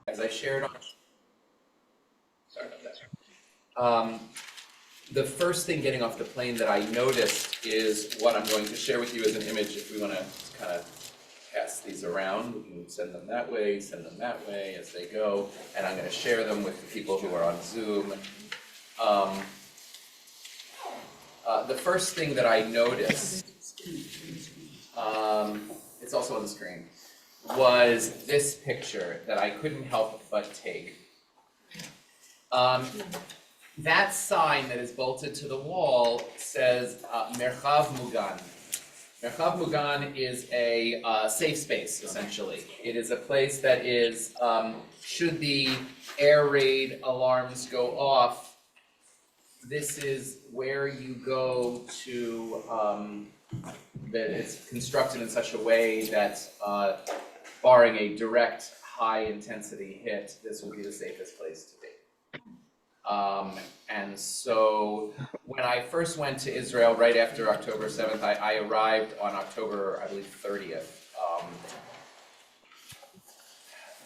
As I shared on, sorry about that. The first thing getting off the plane that I noticed is what I'm going to share with you as an image. If we want to kind of pass these around, we can send them that way as they go, and I'm going to share them with the people who are on Zoom. The first thing that I noticed, it's also on the screen, was this picture that I couldn't help but take. That sign that is bolted to the wall says Merchav Mugan. Merchav Mugan is a safe space, essentially. It is a place that is, should the air raid alarms go off, this is where you go to, that it's constructed in such a way that barring a direct high intensity hit, this will be the safest place to be. And so when I first went to Israel right after October 7th, I arrived on October, I believe, 30th.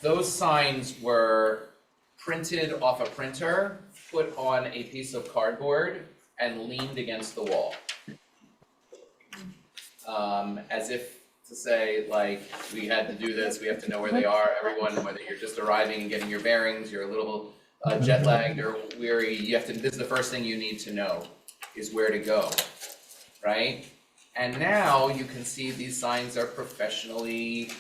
Those signs were printed off a printer, put on a piece of cardboard, and leaned against the wall. As if to say, like, we had to do this, we have to know where they are, everyone, whether you're just arriving and getting your bearings, you're a little jet lagged or weary, you have to, this is the first thing you need to know, is where to go, right? And now you can see these signs are professionally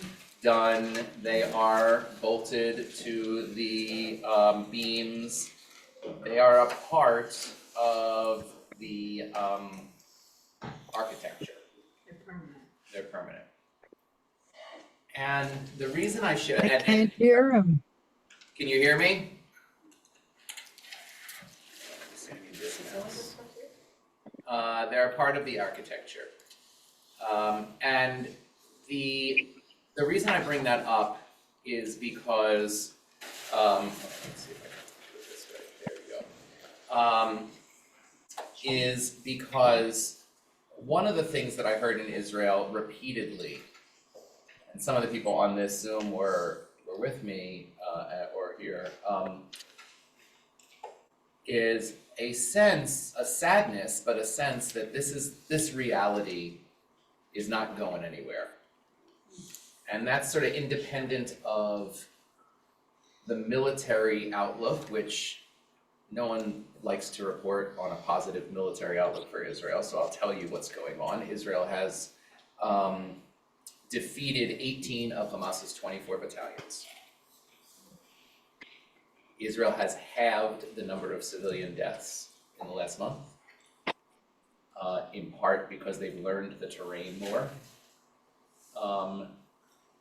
done. They are bolted to the beams. They are a part of the architecture. They're permanent. And the reason I should... I can't hear him. Can you hear me? They're a part of the architecture. And the reason I bring that up is because, let's see if I can do it this way, there we go. Is because one of the things that I heard in Israel repeatedly, and some of the people on this Zoom were with me or here, is a sense, a sadness, but a sense that this reality is not going anywhere. And that's sort of independent of the military outlook, which no one likes to report on a positive military outlook for Israel, so I'll tell you what's going on. Israel has defeated 18 of Hamas's 24 battalions. Israel has halved the number of civilian deaths in the last month, in part because they've learned the terrain more.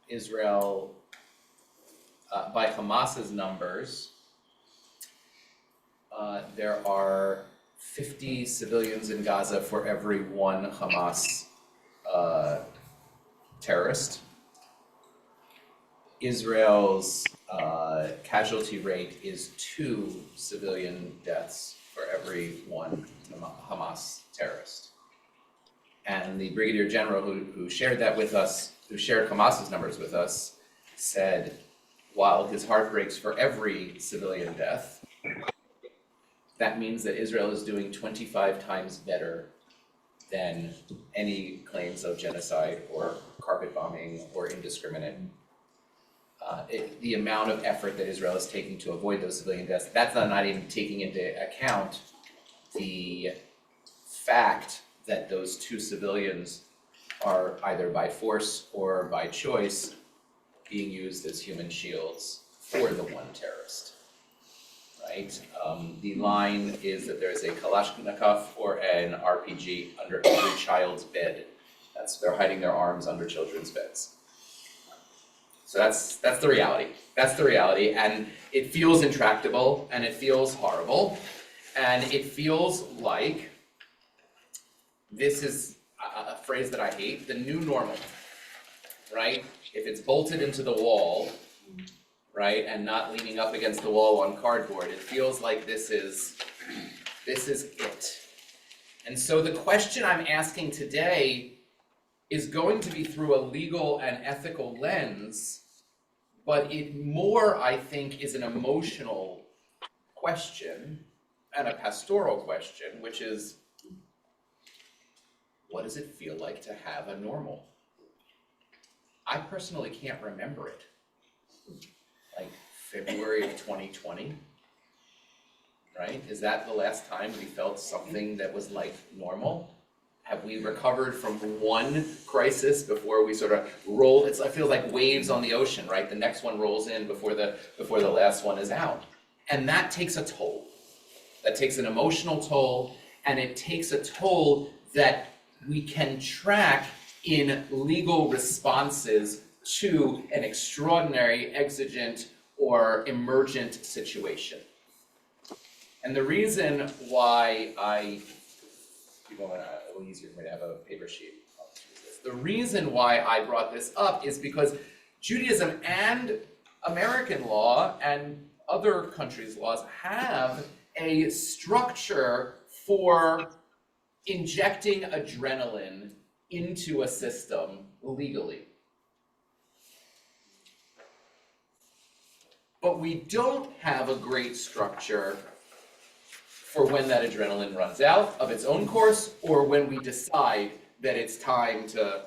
Israel, by Hamas's numbers, there are 50 civilians in Gaza for every one Hamas terrorist. Israel's casualty rate is 2 civilian deaths for every one Hamas terrorist. And the Brigadier General who shared that with us, who shared Hamas's numbers with us, said while his heart breaks for every civilian death, that means that Israel is doing 25 times better than any claims of genocide or carpet bombing or indiscriminate. The amount of effort that Israel is taking to avoid those civilian deaths, that's not even taking into account the fact that those 2 civilians are either by force or by choice being used as human shields for the one terrorist, right? The line is that there is a Kalashnikov or an RPG under every child's bed. They're hiding their arms under children's beds. So that's the reality. That's the reality, and it feels intractable, and it feels horrible, and it feels like this is a phrase that I hate, the new normal, right? If it's bolted into the wall, right, and not leaning up against the wall on cardboard, it feels like this is it. And so the question I'm asking today is going to be through a legal and ethical lens but it more, I think, is an emotional question and a pastoral question, which is, what does it feel like to have a normal? I personally can't remember it. Like February of 2020, right? Is that the last time we felt something that was like normal? Have we recovered from one crisis before we sort of roll? I feel like waves on the ocean, right? The next one rolls in before the last one is out. And that takes a toll. That takes an emotional toll, and it takes a toll that we can track in legal responses to an extraordinary, exigent, or emergent situation. And the reason why a little easier for me to have a paper sheet. The reason why I brought this up is because Judaism and American law and other countries' laws have a structure for injecting adrenaline into a system legally. But we don't have a great structure for when that adrenaline runs out of its own course, or when we decide that it's time to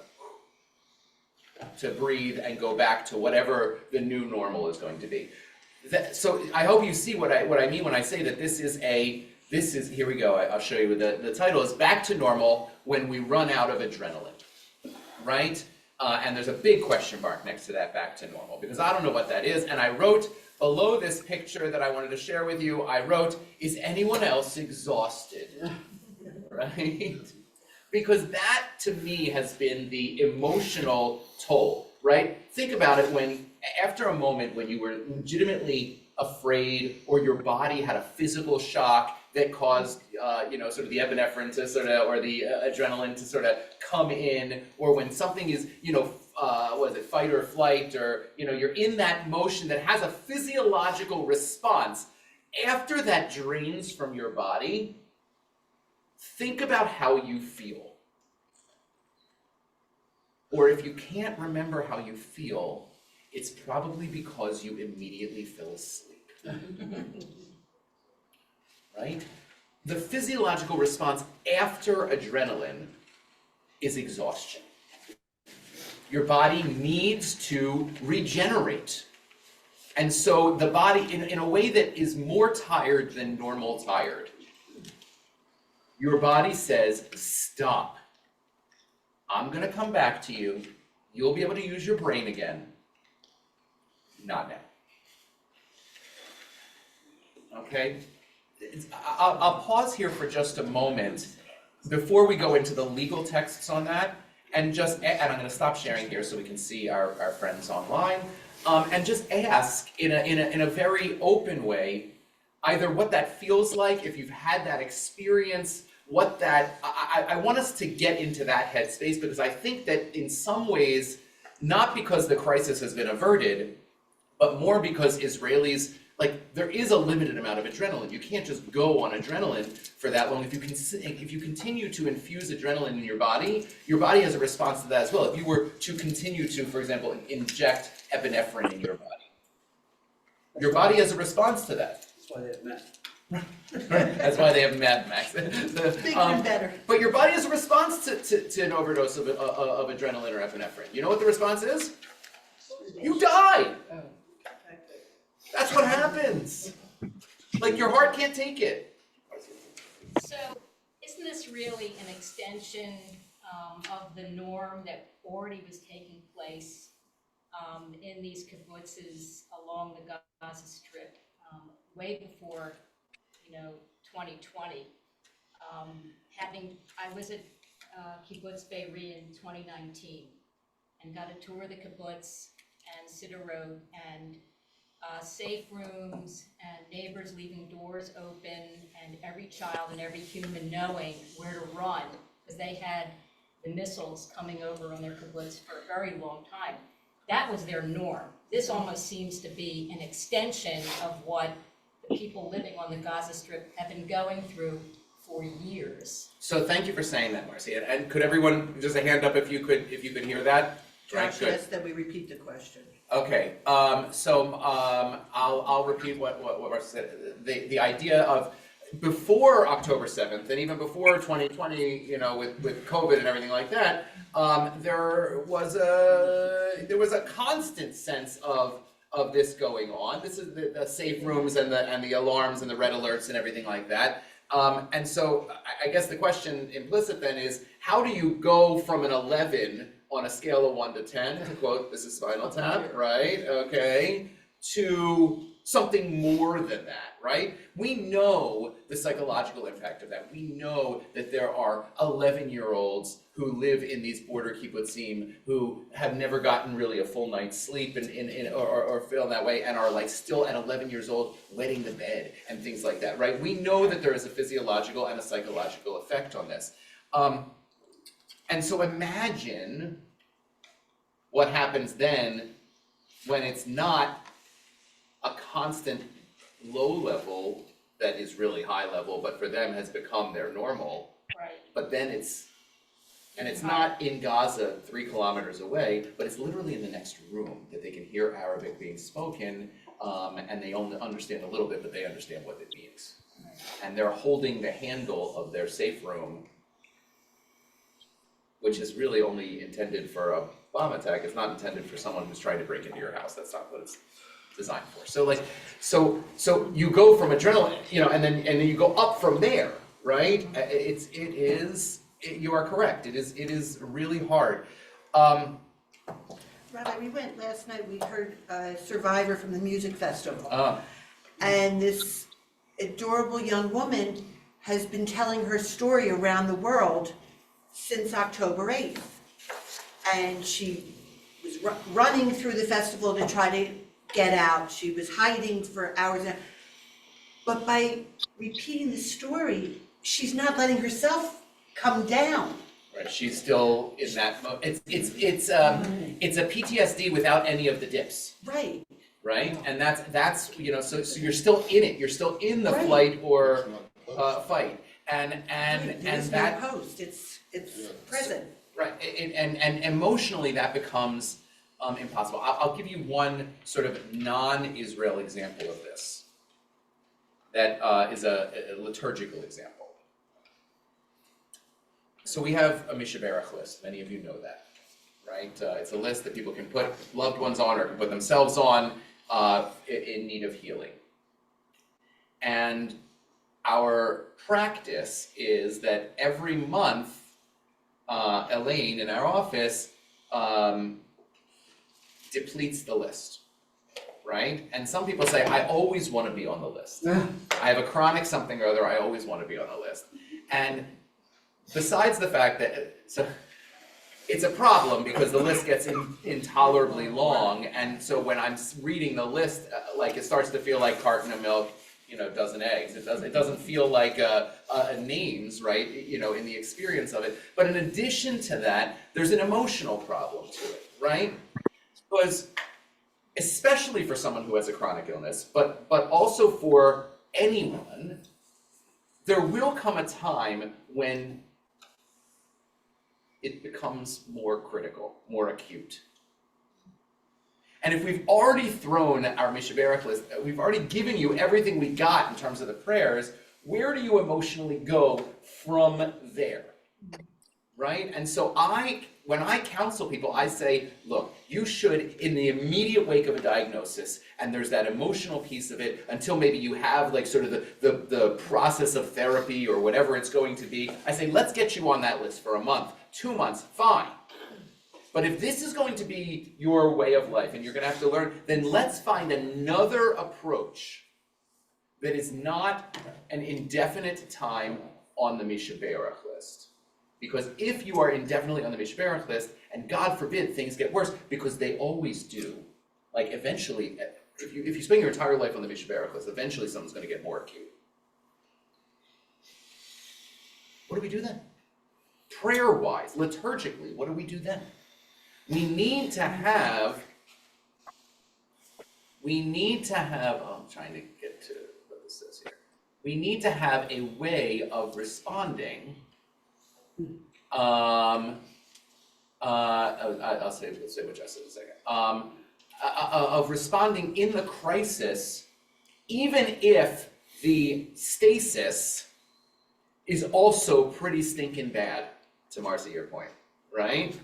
breathe and go back to whatever the new normal is going to be. So I hope you see what I mean when I say that this is here we go, I'll show you the title is Back to Normal When We Run Out of Adrenaline, right? And there's a big question mark next to that back to normal, because I don't know what that is, and I wrote below this picture that I wanted to share with you, I wrote, is anyone else exhausted? Right? Because that, to me, has been the emotional toll, right? Think about it when, after a moment when you were legitimately afraid, or your body had a physical shock that caused, sort of the epinephrine to sort of, or the adrenaline to sort of come in, or when something is, fight or flight, or, you're in that motion that has a physiological response. After that drains from your body, think about how you feel. Or if you can't remember how you feel, it's probably because you immediately fell asleep. Right? The physiological response after adrenaline is exhaustion. Your body needs to regenerate. And so the body, in a way that is more tired than normal tired, your body says, stop. I'm going to come back to you. You'll be able to use your brain again. Not now. Okay? I'll pause here for just a moment before we go into the legal texts on that, and I'm going to stop sharing here so we can see our friends online, and just ask in a very open way, either what that feels like, if you've had that experience, I want us to get into that headspace, because I think that in some ways, not because the crisis has been averted, but more because Israelis, there is a limited amount of adrenaline. You can't just go on adrenaline for that long. If you continue to infuse adrenaline in your body has a response to that as well. If you were to continue to, for example, inject epinephrine in your body has a response to that. That's why they have meth. That's why they have Mad Max. Bigger and better. But your body has a response to an overdose of adrenaline or epinephrine. You know what the response is? You die! That's what happens. Your heart can't take it. So, isn't this really an extension of the norm that already was taking place in these kibbutzes along the Gaza Strip way before, 2020? I was at Kibbutz Be'eri in 2019 and got a tour of the kibbutz and Sderot, and safe rooms and neighbors leaving doors open, and every child and every human knowing where to run, because they had the missiles coming over on their kibbutz for a very long time. That was their norm. This almost seems to be an extension of what the people living on the Gaza Strip have been going through for years. So thank you for saying that, Marcy. And could everyone, just a hand up if you could hear that? Right, Josh good. asked that we repeat the question. Okay, I'll repeat what Russ said. The idea of before October 7th, and even before 2020, you know, with COVID and everything like that, there was a constant sense of this going on. This is the safe rooms and the alarms and the red alerts and everything like that. And so I guess the question implicit then is, how do you go from an 11 on a scale of 1 to 10, to quote, this is Spinal Tap, right, okay, to something more than that, right? We know the psychological impact of that. We know that there are 11-year-olds who live in these border kibbutzim who have never gotten really a full night's sleep or feel that way, and are like still at 11 years old wetting the bed and things like that, right? We know that there is a physiological and a psychological effect on this. And so imagine what happens then when it's not a constant low level that is really high level, but for them has become their normal. Right. But then it's not in Gaza 3 kilometers away, but it's literally in the next room that they can hear Arabic being spoken, and they only understand a little bit, but they understand what it means. And they're holding the handle of their safe room, which is really only intended for a bomb attack. It's not intended for someone who's trying to break into your house. That's not what it's designed for. So you go from adrenaline, you know, and then you go up from there, right? You are correct. It is really hard. Rabbi, we went last night, we heard a survivor from the music festival. And this adorable young woman has been telling her story around the world since October 8th. And she was running through the festival to try to get out. She was hiding for hours. But by repeating the story, she's not letting herself come down. Right, she's still in that mode. It's a PTSD without any of the dips. Right. Right, and that's you know, so you're still in it. You're still in the Right. flight or fight, and There's no that post. It's present. right, and emotionally that becomes impossible. I'll give you one sort of non-Israel example of this. That is a liturgical example. So we have a Misha Berach list. Many of you know that, right? It's a list that people can put loved ones on or can put themselves on in need of healing. And our practice is that every month, Elaine in our office depletes the list, right? And some people say, I always want to be on the list. I have a chronic something or other, I always want to be on the list. And besides the fact that, so it's a problem because the list gets intolerably long, and so when I'm reading the list, like it starts to feel like carton of milk, you know, dozen eggs. It doesn't feel like names, right? You know, in the experience of it. But in addition to that, there's an emotional problem to it, right? Because especially for someone who has a chronic illness, but also for anyone, there will come a time when it becomes more critical, more acute. And if we've already thrown our Misha Berach list, we've already given you everything we got in terms of the prayers, where do you emotionally go from there? Right? And so when I counsel people, I say, look, you should, in the immediate wake of a diagnosis, and there's that emotional piece of it, until maybe you have like sort of the process of therapy or whatever it's going to be, I say, let's get you on that list for a month, 2 months, fine. But if this is going to be your way of life and you're going to have to learn, then let's find another approach that is not an indefinite time on the Misha Berach list. Because if you are indefinitely on the Misha Berach list, and God forbid things get worse, because they always do, like eventually, if you spend your entire life on the Misha Berach list, eventually something's going to get more acute. What do we do then? Prayer-wise, liturgically, what do we do then? We need to have, I'm trying to get to what this says here. We need to have a way of responding I'll say what Jess said in a second. Of responding in the crisis, even if the stasis is also pretty stinking bad, to Marcy, your point, right?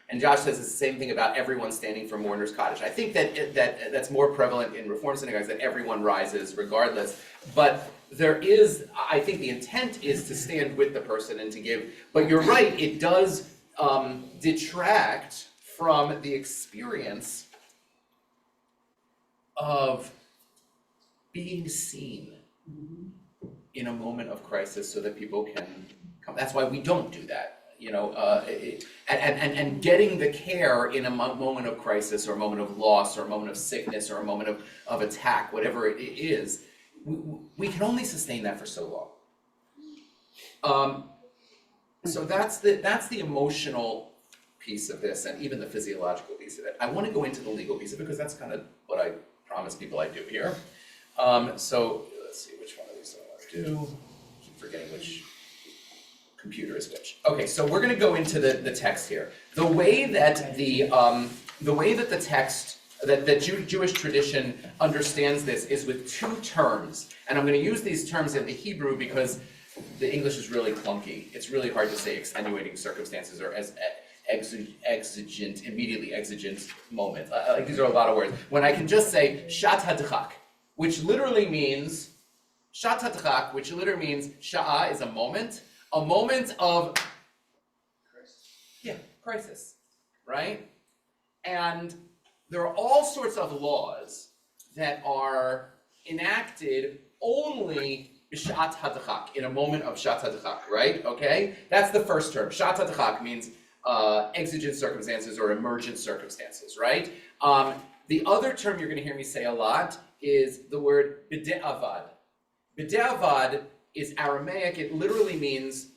And Josh says it's the same thing about everyone standing for mourner's cottage. I think that's more prevalent in Reform synagogues, that everyone rises regardless. But there is, I think the intent is to stand with the person and to give, but you're right, it does detract from the experience of being seen in a moment of crisis so that people can come. That's why we don't do that. And getting the care in a moment of crisis or a moment of loss or a moment of sickness or a moment of attack, whatever it is, we can only sustain that for so long. So that's the emotional piece of this, and even the physiological piece of it. I want to go into the legal piece of it because that's kind of what I promise people I do here. So let's see which one of these I want to do. Keep forgetting which computer is which. Okay, so we're going to go into the text here. The way that the text, that Jewish tradition understands this is with two terms, and I'm going to use these terms in the Hebrew because the English is really clunky. It's really hard to say extenuating circumstances or as immediately exigent moment. Like these are a lot of words. When I can just say shat hadchak, which literally means shat hadchak, which literally means sha'ah is a moment of crisis, right? And there are all sorts of laws that are enacted only b'shat hadchak, in a moment of shat hadchak, right? Okay, that's the first term. Shat hadchak means exigent circumstances or emergent circumstances, right? The other term you're going to hear me say a lot is the word b'di'avad. B'di'avad is Aramaic. It literally means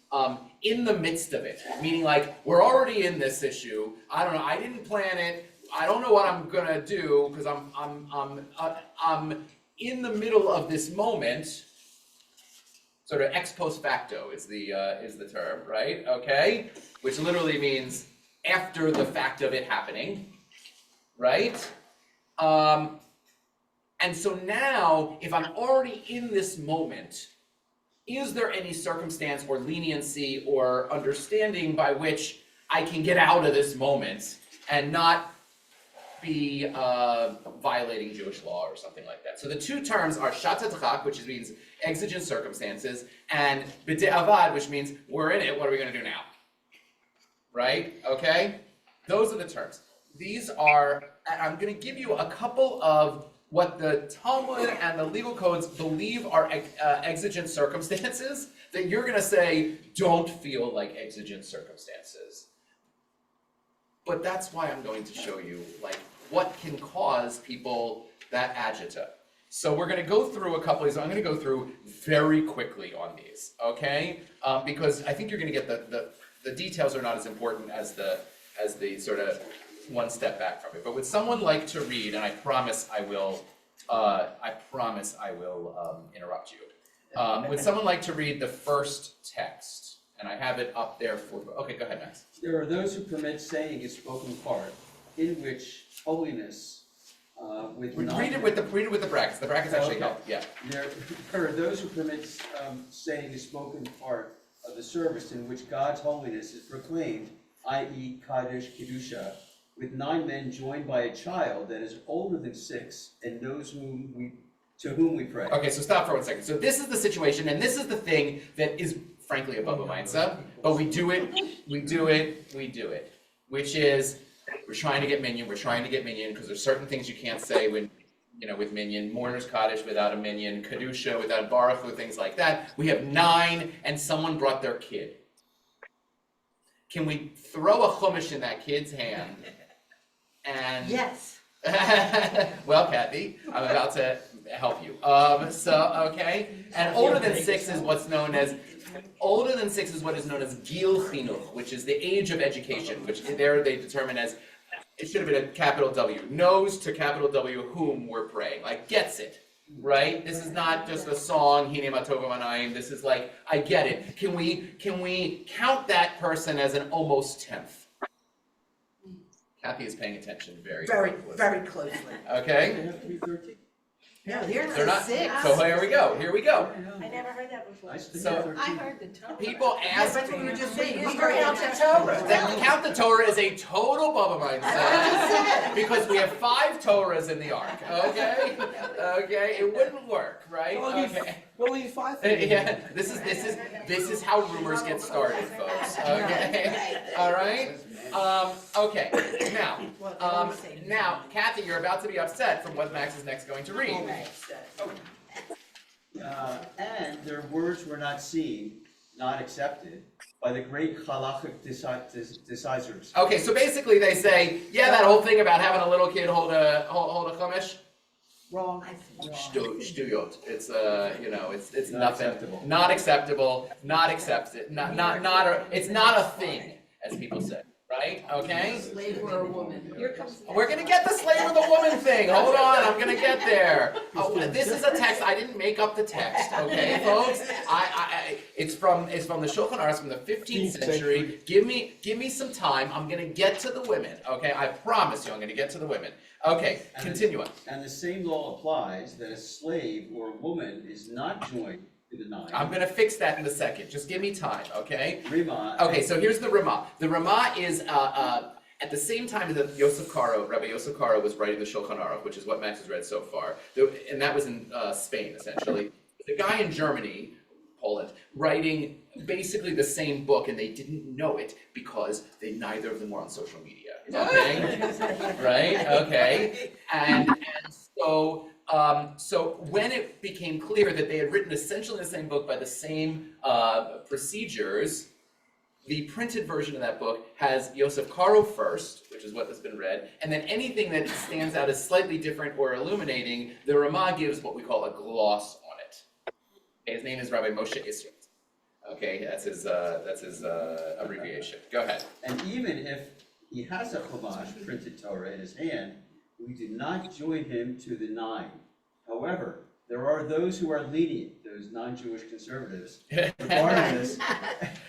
in the midst of it, meaning like we're already in this issue. I don't know. I didn't plan it. I don't know what I'm gonna do because I'm in the middle of this moment. Sort of ex post facto is the term, right? Okay, which literally means after the fact of it happening, right? And so now, if I'm already in this moment, is there any circumstance or leniency or understanding by which I can get out of this moment and not be violating Jewish law or something like that? So the two terms are shat hadchak, which means exigent circumstances, and b'di'avad, which means we're in it, what are we going to do now? Right? Okay? Those are the terms. These are, I'm going to give you a couple of what the Talmud and the legal codes believe are exigent circumstances that you're going to say don't feel like exigent circumstances. But that's why I'm going to show you like what can cause people that agita. So we're going to go through a couple of these. I'm going to go through very quickly on these, okay? Because I think you're going to get the details are not as important as the sort of one step back from it. But would someone like to read? And I promise I will interrupt you. Would someone like to read the first text? And I have it up there for. Okay, go ahead, Max. There are those who permit saying a spoken part, in which holiness read it with the brackets. The brackets actually help. Yeah. There are those who permit saying a spoken part of the service in which God's holiness is proclaimed, i.e., Kaddish Kedusha, with 9 men joined by a child that is older than 6 and knows to whom we pray. Okay, so stop for 1 second. So this is the situation, and this is the thing that is frankly above a mindset, but we do it, which is we're trying to get minyan because there's certain things you can't say when, with minyan, mourner's Kaddish without a minyan, Kedusha without Baruch Hu, things like that. We have 9 and someone brought their kid. Can we throw a chumash in that kid's hand? And Yes. well, Kathy, I'm about to help you. Okay, and older than 6 is what is known as Gil Chinuch, which is the age of education, which there they determine as, it should have been a capital W, knows to capital W whom we're praying, like gets it, right? This is not just a song, Hine Matova Manayim, this is like, I get it. Can we count that person as an almost 10th? Kathy is paying attention very very, closely. very closely. Okay, They have to be 13. No, here it they're not, says 6. so here we go. I never heard that before. I still So- have 13. I heard the Torah. People Yeah, ask, that's what we were just saying, we We heard out the Torah. Count the Torah is a total Bubba mindset, because we have 5 Torahs in the ark, okay? Okay, it wouldn't work, right? Okay. Only 5. Yeah, this is how rumors get started, folks, okay? All right? Okay, Well, they now, always say- now, Kathy, you're about to be upset from what Max is next going to read. And their words were not seen, not accepted, by the great halachic decisors. Okay, so basically they say, yeah, that whole thing about having a little kid hold a chumash, Wrong. Shtuyot. It's it's Not nothing. acceptable. Not acceptable. Not accepted. It's not a thing, as people say, right? Okay. Slave or a woman. Here comes the. We're gonna get the slave or the woman thing. Hold on, I'm gonna get there. Oh, this is a text. I didn't make up the text, okay, folks? It's from the Shulchan Aruch from the 15th century. Give me some time. I'm gonna get to the women, okay? I promise you, I'm gonna get to the women. Okay, continue on. And the same law applies that a slave or woman is not joined to the 9. I'm gonna fix that in a second. Just give me time, okay? Rima. Okay, so here's the Ramah. The Ramah is at the same time that Rabbi Yosef Karo was writing the Shulchan Aruch, which is what Max has read so far, and that was in Spain essentially. The guy in Germany, Poland, writing basically the same book, and they didn't know it because neither of them were on social media. Okay, right? Okay, and so when it became clear that they had written essentially the same book by the same procedures, the printed version of that book has Yosef Karo first, which is what has been read, and then anything that stands out as slightly different or illuminating, the Ramah gives what we call a gloss on it. Okay, his name is Rabbi Moshe Isser. Okay, that's his abbreviation. Go ahead. And even if he has a Chumash printed Torah in his hand, we do not join him to the 9. However, there are those who are lenient, those non-Jewish conservatives, regarding this.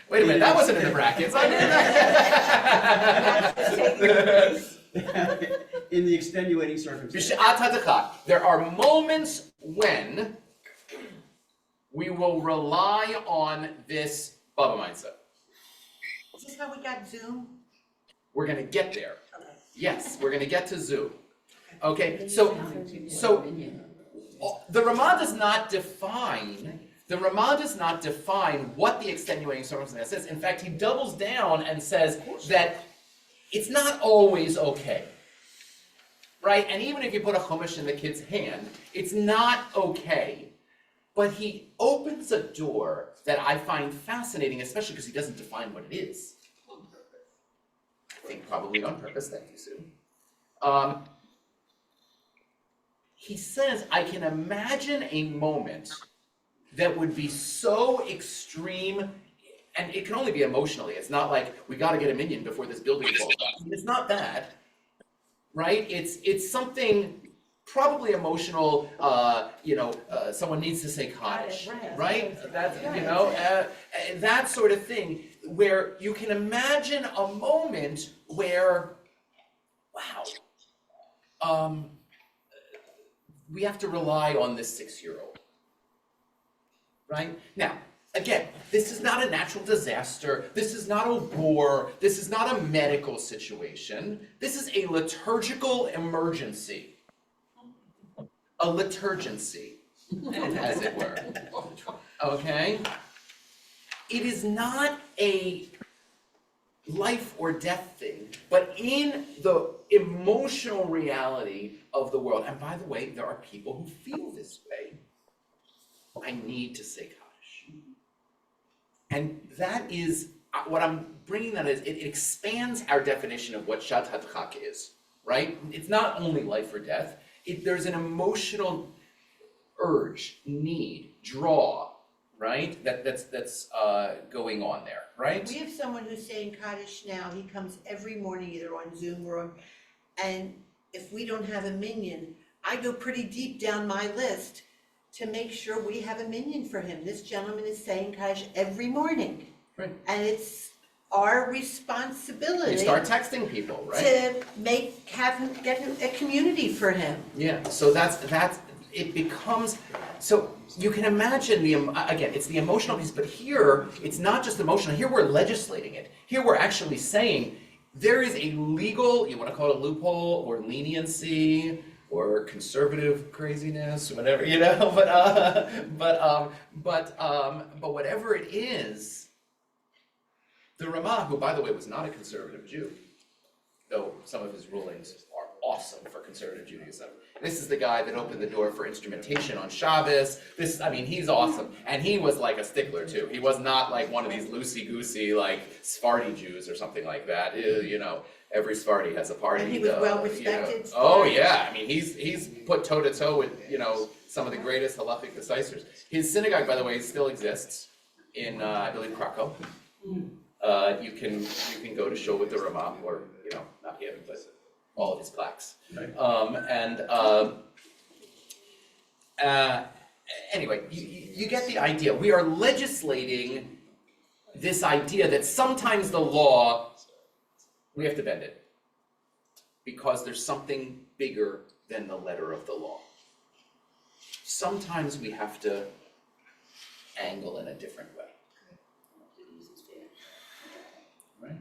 Wait a minute, that wasn't in the brackets. I knew that. In the extenuating circumstances. B'she'at hadachak. There are moments when we will rely on this Bubba mindset. Is this how we got Zoom? We're gonna get there. Okay. Yes, we're gonna get to Zoom. Okay, so the Ramah does not define what the extenuating circumstance is. In fact, he doubles down and says that it's not always okay. Right? And even if you put a chumash in the kid's hand, it's not okay. But he opens a door that I find fascinating, especially because he doesn't define what it is. I think probably on purpose, thank you, Sue. He says, I can imagine a moment that would be so extreme, and it can only be emotionally. It's not like, we gotta get a minyan before this building falls down. It's not that, right? It's something probably emotional, someone needs to say Kaddish, right? That's, that sort of thing, where you can imagine a moment where, wow, we have to rely on this 6-year-old, right? Now, again, this is not a natural disaster, this is not a war, this is not a medical situation, this is a liturgical emergency. A liturgency, as it were, okay? It is not a life or death thing, but in the emotional reality of the world. And by the way, there are people who feel this way. I need to say Kaddish. And that is, what I'm bringing that is, it expands our definition of what Shat HaDchak is, right? It's not only life or death. There's an emotional urge, need, draw, right? That's going on there, right? We have someone who's saying Kaddish now, he comes every morning either on Zoom or and if we don't have a minyan, I go pretty deep down my list to make sure we have a minyan for him. This gentleman is saying Kaddish every morning. Right. And it's our You responsibility start texting people, right? to get a community for him. Yeah, so that's, it becomes, so you can imagine again, it's the emotional piece, but here, it's not just emotional, here we're legislating it. Here we're actually saying, there is a legal, you wanna call it a loophole, or leniency, or conservative craziness, whatever, but whatever it is, the Ramah, who by the way was not a conservative Jew, though some of his rulings are awesome for conservative Judaism. This is the guy that opened the door for instrumentation on Shabbos. He's awesome. And he was like a stickler too. He was not like one of these loosey-goosey like Sephardi Jews or something like that. Every Sephardi has a party. And he was well respected. Oh yeah, he's put toe to toe with, some of the greatest halachic decisors. His synagogue, by the way, still exists in, I believe, Krakow. You can go to shul with the Ramah, or, not him, but all of his plaques. Right. Anyway, you get the idea. We are legislating this idea that sometimes the law, we have to bend it. Because there's something bigger than the letter of the law. Sometimes we have to angle in a different way. Right?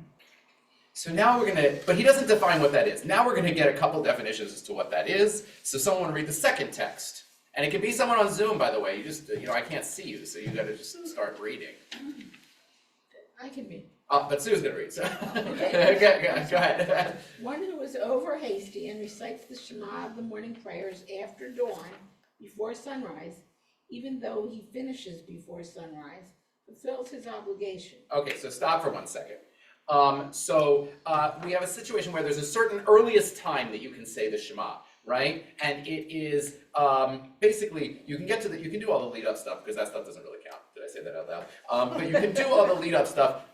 So now but he doesn't define what that is. Now we're gonna get a couple definitions as to what that is. So someone will read the second text. And it can be someone on Zoom, by the way. You just, I can't see you, so you gotta just start reading. I can read. But Sue's gonna read, so. Okay. Go ahead. One who is over hasty and recites the Shema of the morning prayers after dawn, before sunrise, even though he finishes before sunrise, fulfills his obligation. Okay, so stop for 1 second. We have a situation where there's a certain earliest time that you can say the Shema, right? And it is, basically, you can do all the lead up stuff, because that stuff doesn't really count. Did I say that out loud? But you can do all the lead up stuff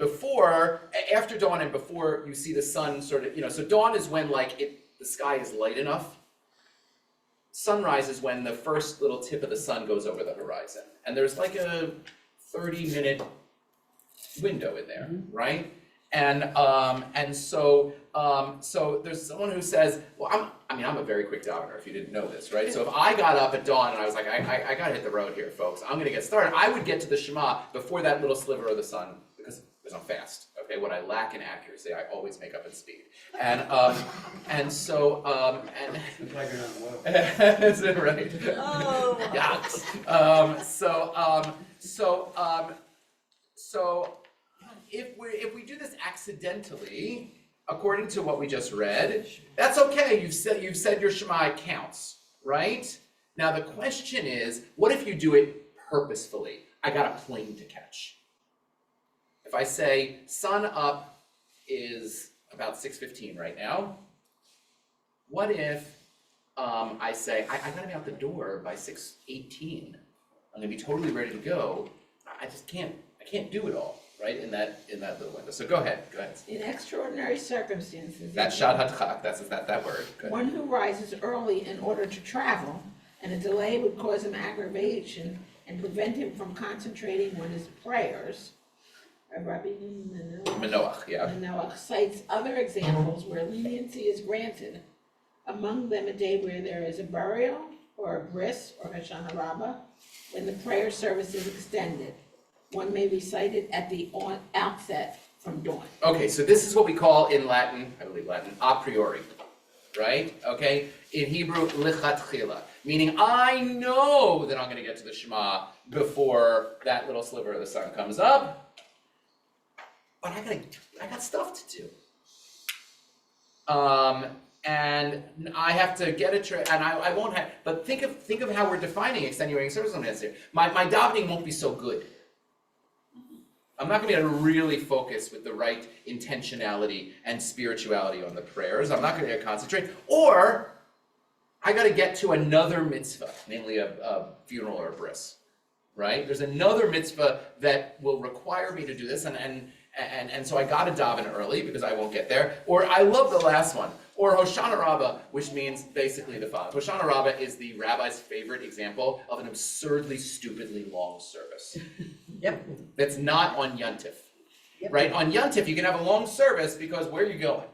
after dawn and before you see the sun sort of, so dawn is when the sky is light enough. Sunrise is when the first little tip of the sun goes over the horizon. And there's like a 30-minute window in there, right? And so there's someone who says, well, I'm a very quick davener, if you didn't know this, right? So if I got up at dawn and I was like, I gotta hit the road here, folks, I'm gonna get started, I would get to the Shema before that little sliver of the sun, because I'm fast, okay? What I lack in accuracy, I always make up in speed. Looks like you're not well. Is it right? Oh. Yikes. So if we do this accidentally, according to what we just read, that's okay. You've said your Shema, it counts, right? Now the question is, what if you do it purposefully? I got a plane to catch. If I say sun up is about 6:15 right now, what if I say I gotta be out the door by 6:18? I'm gonna be totally ready to go. I can't do it all, right? In that little window. So go ahead. In extraordinary circumstances. That's shad hadchak, that's that word. Good. One who rises early in order to travel, and a delay would cause him aggravation and prevent him from concentrating on his prayers. Rabbi Manoach, yeah. Manoach cites other examples where leniency is granted, among them a day where there is a burial, or a bris, or Hoshana Rabbah, when the prayer service is extended. One may recite it at the outset from dawn. Okay, so this is what we call in Latin, I believe Latin, a priori, right? Okay, in Hebrew, lichatchila, meaning I know that I'm gonna get to the Shema before that little sliver of the sun comes up, but I got stuff to do. And I have to get and I won't have, but think of how we're defining extenuating circumstances here. My davening won't be so good. I'm not gonna be able to really focus with the right intentionality and spirituality on the prayers. I'm not gonna be able to concentrate. Or I gotta get to another mitzvah, namely a funeral or a bris, right? There's another mitzvah that will require me to do this, and so I gotta daven early because I won't get there. Or I love the last one. Or Hoshana Rabbah, which means basically the following. Hoshana Rabbah is the rabbi's favorite example of an absurdly, stupidly long service. Yep. That's not on Yontif. Yep. right? On Yontif, you can have a long service because where are you going?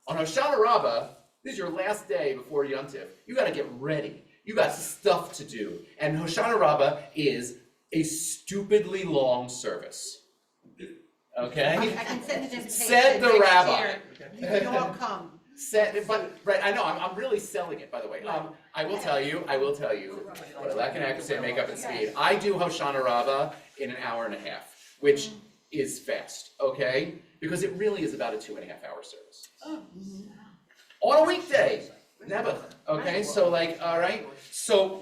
On Hoshana Rabbah, this is your last day before Yontif. You gotta get ready. You got stuff to do. And Hoshana Rabbah is a stupidly long service. Okay? I can send an invitation. Said the next rabbi. year. You can all come. But right, I know, I'm really selling it, by the way. I will tell you, what I lack in accuracy and makeup and speed. I do Hoshana Rabbah in an hour and a half, which is fast, okay? Because it really is about a 2.5-hour service. On a weekday, never, okay? So like, all right, so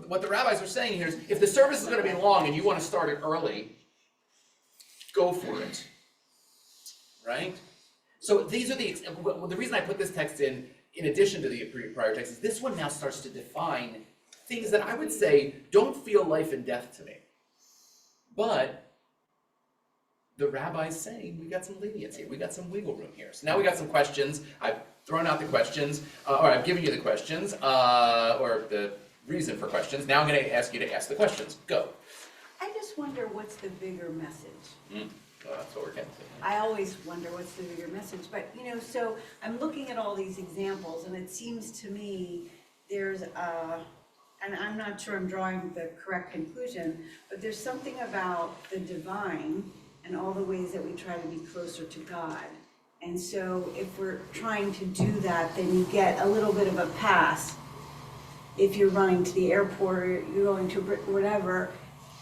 what the rabbis are saying here is, if the service is gonna be long and you wanna start it early, go for it, right? So these are the reason I put this text in addition to the prior text, is this one now starts to define things that I would say don't feel life and death to me. But the rabbi's saying we got some leniency, we got some wiggle room here. So now we got some questions. I've thrown out the questions, or I've given you the questions, or the reason for questions. Now I'm gonna ask you to ask the questions. Go. I just wonder what's the bigger message. Well, that's what we're getting to. I always wonder what's the bigger message, but so I'm looking at all these examples and it seems to me there's and I'm not sure I'm drawing the correct conclusion, but there's something about the divine and all the ways that we try to be closer to God. And so if we're trying to do that, then you get a little bit of a pass. If you're running to the airport or you're going to whatever,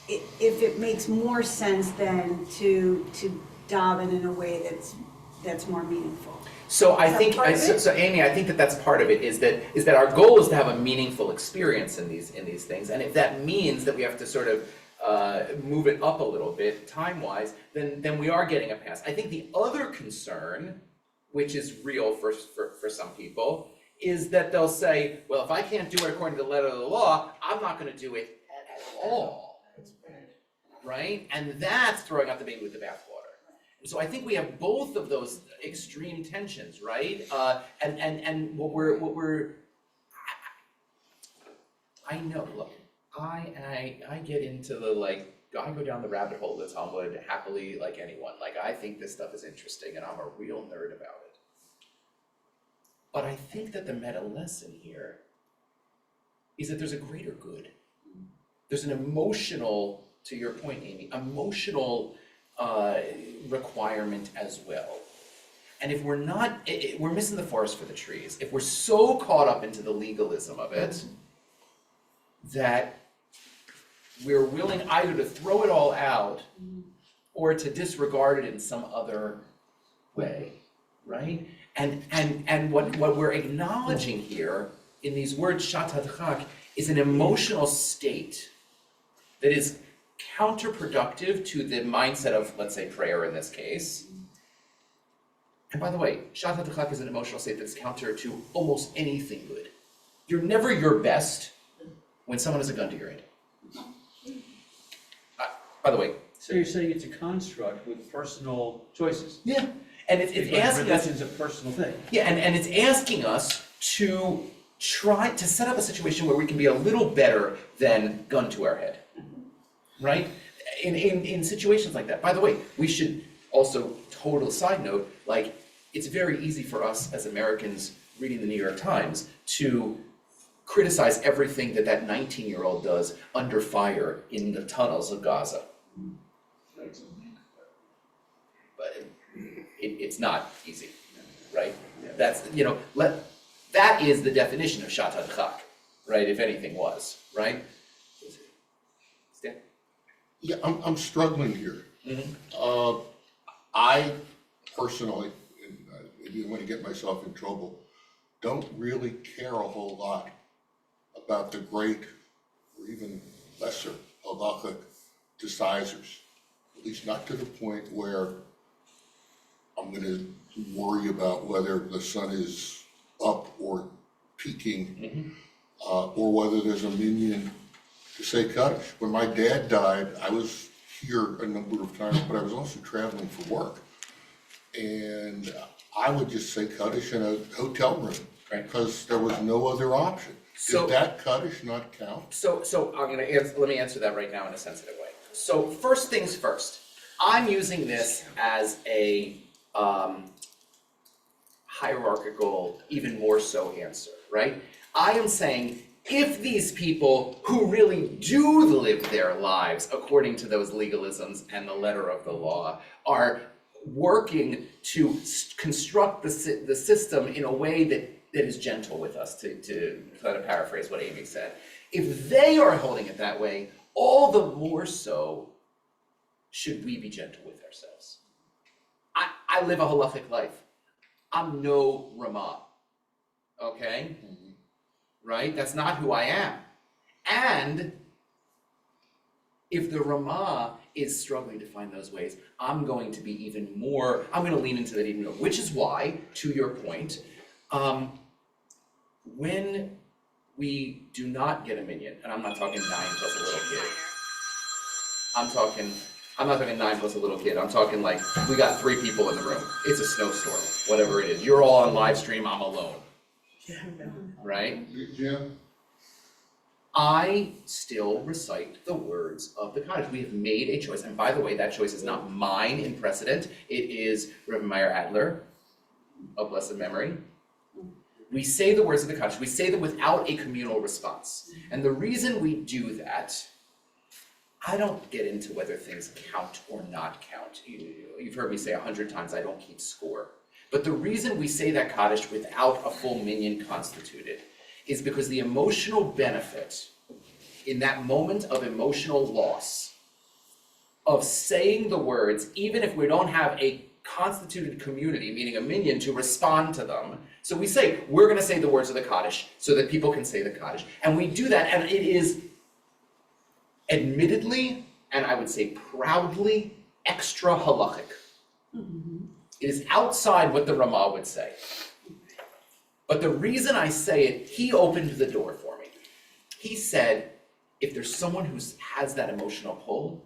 if it makes more sense than to daven in a way that's more meaningful. So I Is that think, part of it? so Amy, I think that's part of it, is that our goal is to have a meaningful experience in these things, and if that means that we have to sort of move it up a little bit time-wise, then we are getting a pass. I think the other concern, which is real for some people, is that they'll say, well, if I can't do it according to the letter of the law, I'm not gonna do it at all. Right? And that's throwing out the baby with the bathwater. So I think we have both of those extreme tensions, right? And what we're I know, look, I get into the I go down the rabbit hole of the Talmud happily like anyone. Like I think this stuff is interesting and I'm a real nerd about it. But I think that the meta lesson here is that there's a greater good. There's an emotional, to your point, Amy, emotional requirement as well. And if we're not, we're missing the forest for the trees. If we're so caught up into the legalism of it, that we're willing either to throw it all out or to disregard it in some other way, right? And what we're acknowledging here in these words, shat hadchak, is an emotional state that is counterproductive to the mindset of, let's say, prayer in this case. And by the way, shat hadchak is an emotional state that's counter to almost anything good. You're never your best when someone has a gun to your head. By the way. So you're saying it's a construct with personal choices? Yeah. And it's Because asking us. religion's a personal thing. Yeah, and it's asking us to try to set up a situation where we can be a little better than gun to our head, right? In situations like that. By the way, we should also, total side note, it's very easy for us as Americans reading the New York Times to criticize everything that 19-year-old does under fire in the tunnels of Gaza. But it's not easy, right? That's, that is the definition of shat hadchak, right, if anything was, right? Stan? Yeah, I'm struggling here. Mm-hmm. I personally, and I didn't want to get myself in trouble, don't really care a whole lot about the great or even lesser halachic decisors, at least not to the point where I'm gonna worry about whether the sun is up or peaking, or whether there's a minyan to say Kaddish. When my dad died, I was here a number of times, but I was also traveling for work. And I would just say Kaddish in a hotel room, Right. because there was no other option. So- Did that Kaddish not count? So I'm gonna let me answer that right now in a sensitive way. So first things first, I'm using this as a hierarchical, even more so answer, right? I am saying, if these people who really do live their lives according to those legalisms and the letter of the law are working to construct the system in a way that is gentle with us, to kind of paraphrase what Amy said, if they are holding it that way, all the more so should we be gentle with ourselves. I live a halachic life. I'm no Ramah, okay? Right? That's not who I am. And if the Ramah is struggling to find those ways, I'm going to be even more, I'm going to lean into that even more, which is why, to your point, when we do not get a minyan, and I'm not talking 9 plus a little kid, I'm not talking 9 plus a little kid, I'm talking like, we got 3 people in the room, it's a snowstorm, whatever it is, you're all on live stream, I'm alone, right? Jim? I still recite the words of the Kaddish. We have made a choice, and by the way, that choice is not mine in precedent, it is Rebbe Meir Adler, of blessed memory. We say the words of the Kaddish, we say them without a communal response. And the reason we do that, I don't get into whether things count or not count. You've heard me say 100 times, I don't keep score. But the reason we say that Kaddish without a full minyan constituted is because the emotional benefit in that moment of emotional loss of saying the words, even if we don't have a constituted community, meaning a minyan, to respond to them. So we say, we're gonna say the words of the Kaddish so that people can say the Kaddish. And we do that, and it is admittedly, and I would say proudly, extra halachic. It is outside what the Ramah would say. But the reason I say it, he opened the door for me. He said, if there's someone who has that emotional pull,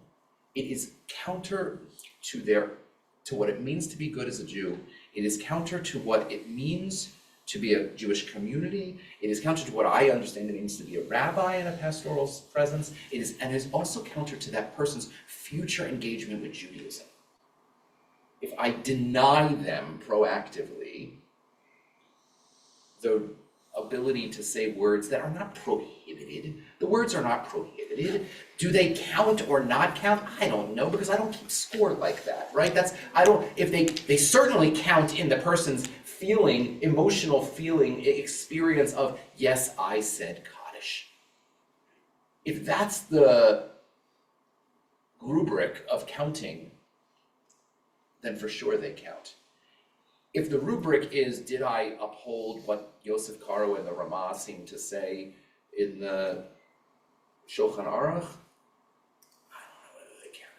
it is counter to what it means to be good as a Jew. It is counter to what it means to be a Jewish community. It is counter to what I understand it means to be a rabbi in a pastoral presence. It is also counter to that person's future engagement with Judaism. If I deny them proactively the ability to say words that are not prohibited, the words are not prohibited. Do they count or not count? I don't know, because I don't keep score like that, right? If they certainly count in the person's emotional feeling, experience of, yes, I said Kaddish. If that's the rubric of counting, then for sure they count. If the rubric is, did I uphold what Yosef Karo and the Ramah seem to say in the Shulchan Aruch? I don't know whether they count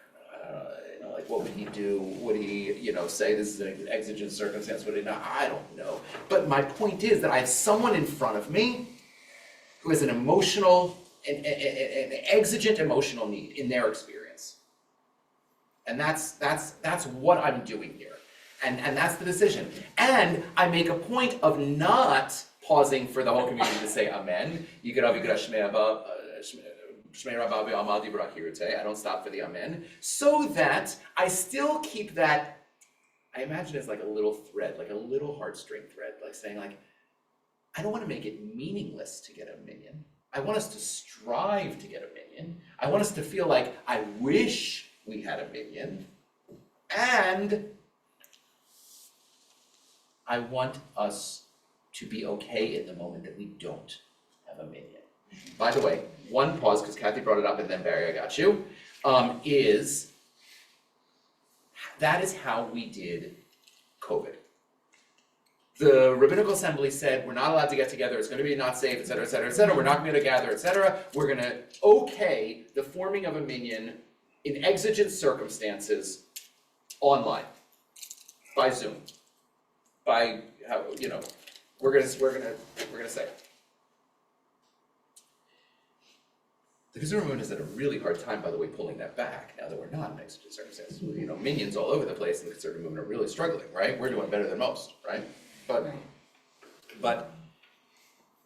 or not. Like, what would he do? Would he, say this is an exigent circumstance? Would he not? I don't know. But my point is that I have someone in front of me who has an exigent emotional need in their experience. And that's what I'm doing here. And that's the decision. And I make a point of not pausing for the whole community to say amen. I don't stop for the amen. So that I still keep that, I imagine it's like a little thread, like a little heartstring thread, like saying I don't want to make it meaningless to get a minyan. I want us to strive to get a minyan. I want us to feel like I wish we had a minyan. And I want us to be okay in the moment that we don't have a minyan. By the way, one pause, because Kathy brought it up and then Barry, I got you, is that is how we did COVID. The Rabbinical Assembly said, we're not allowed to get together, it's gonna be not safe, et cetera, et cetera, et cetera, we're not gonna gather, et cetera. We're gonna okay the forming of a minyan in exigent circumstances online, by Zoom. By how, we're gonna say. The conservative movement has had a really hard time, by the way, pulling that back now that we're not in exigent circumstances. Minions all over the place, and the conservative movement are really struggling, right? We're doing better than most, right? But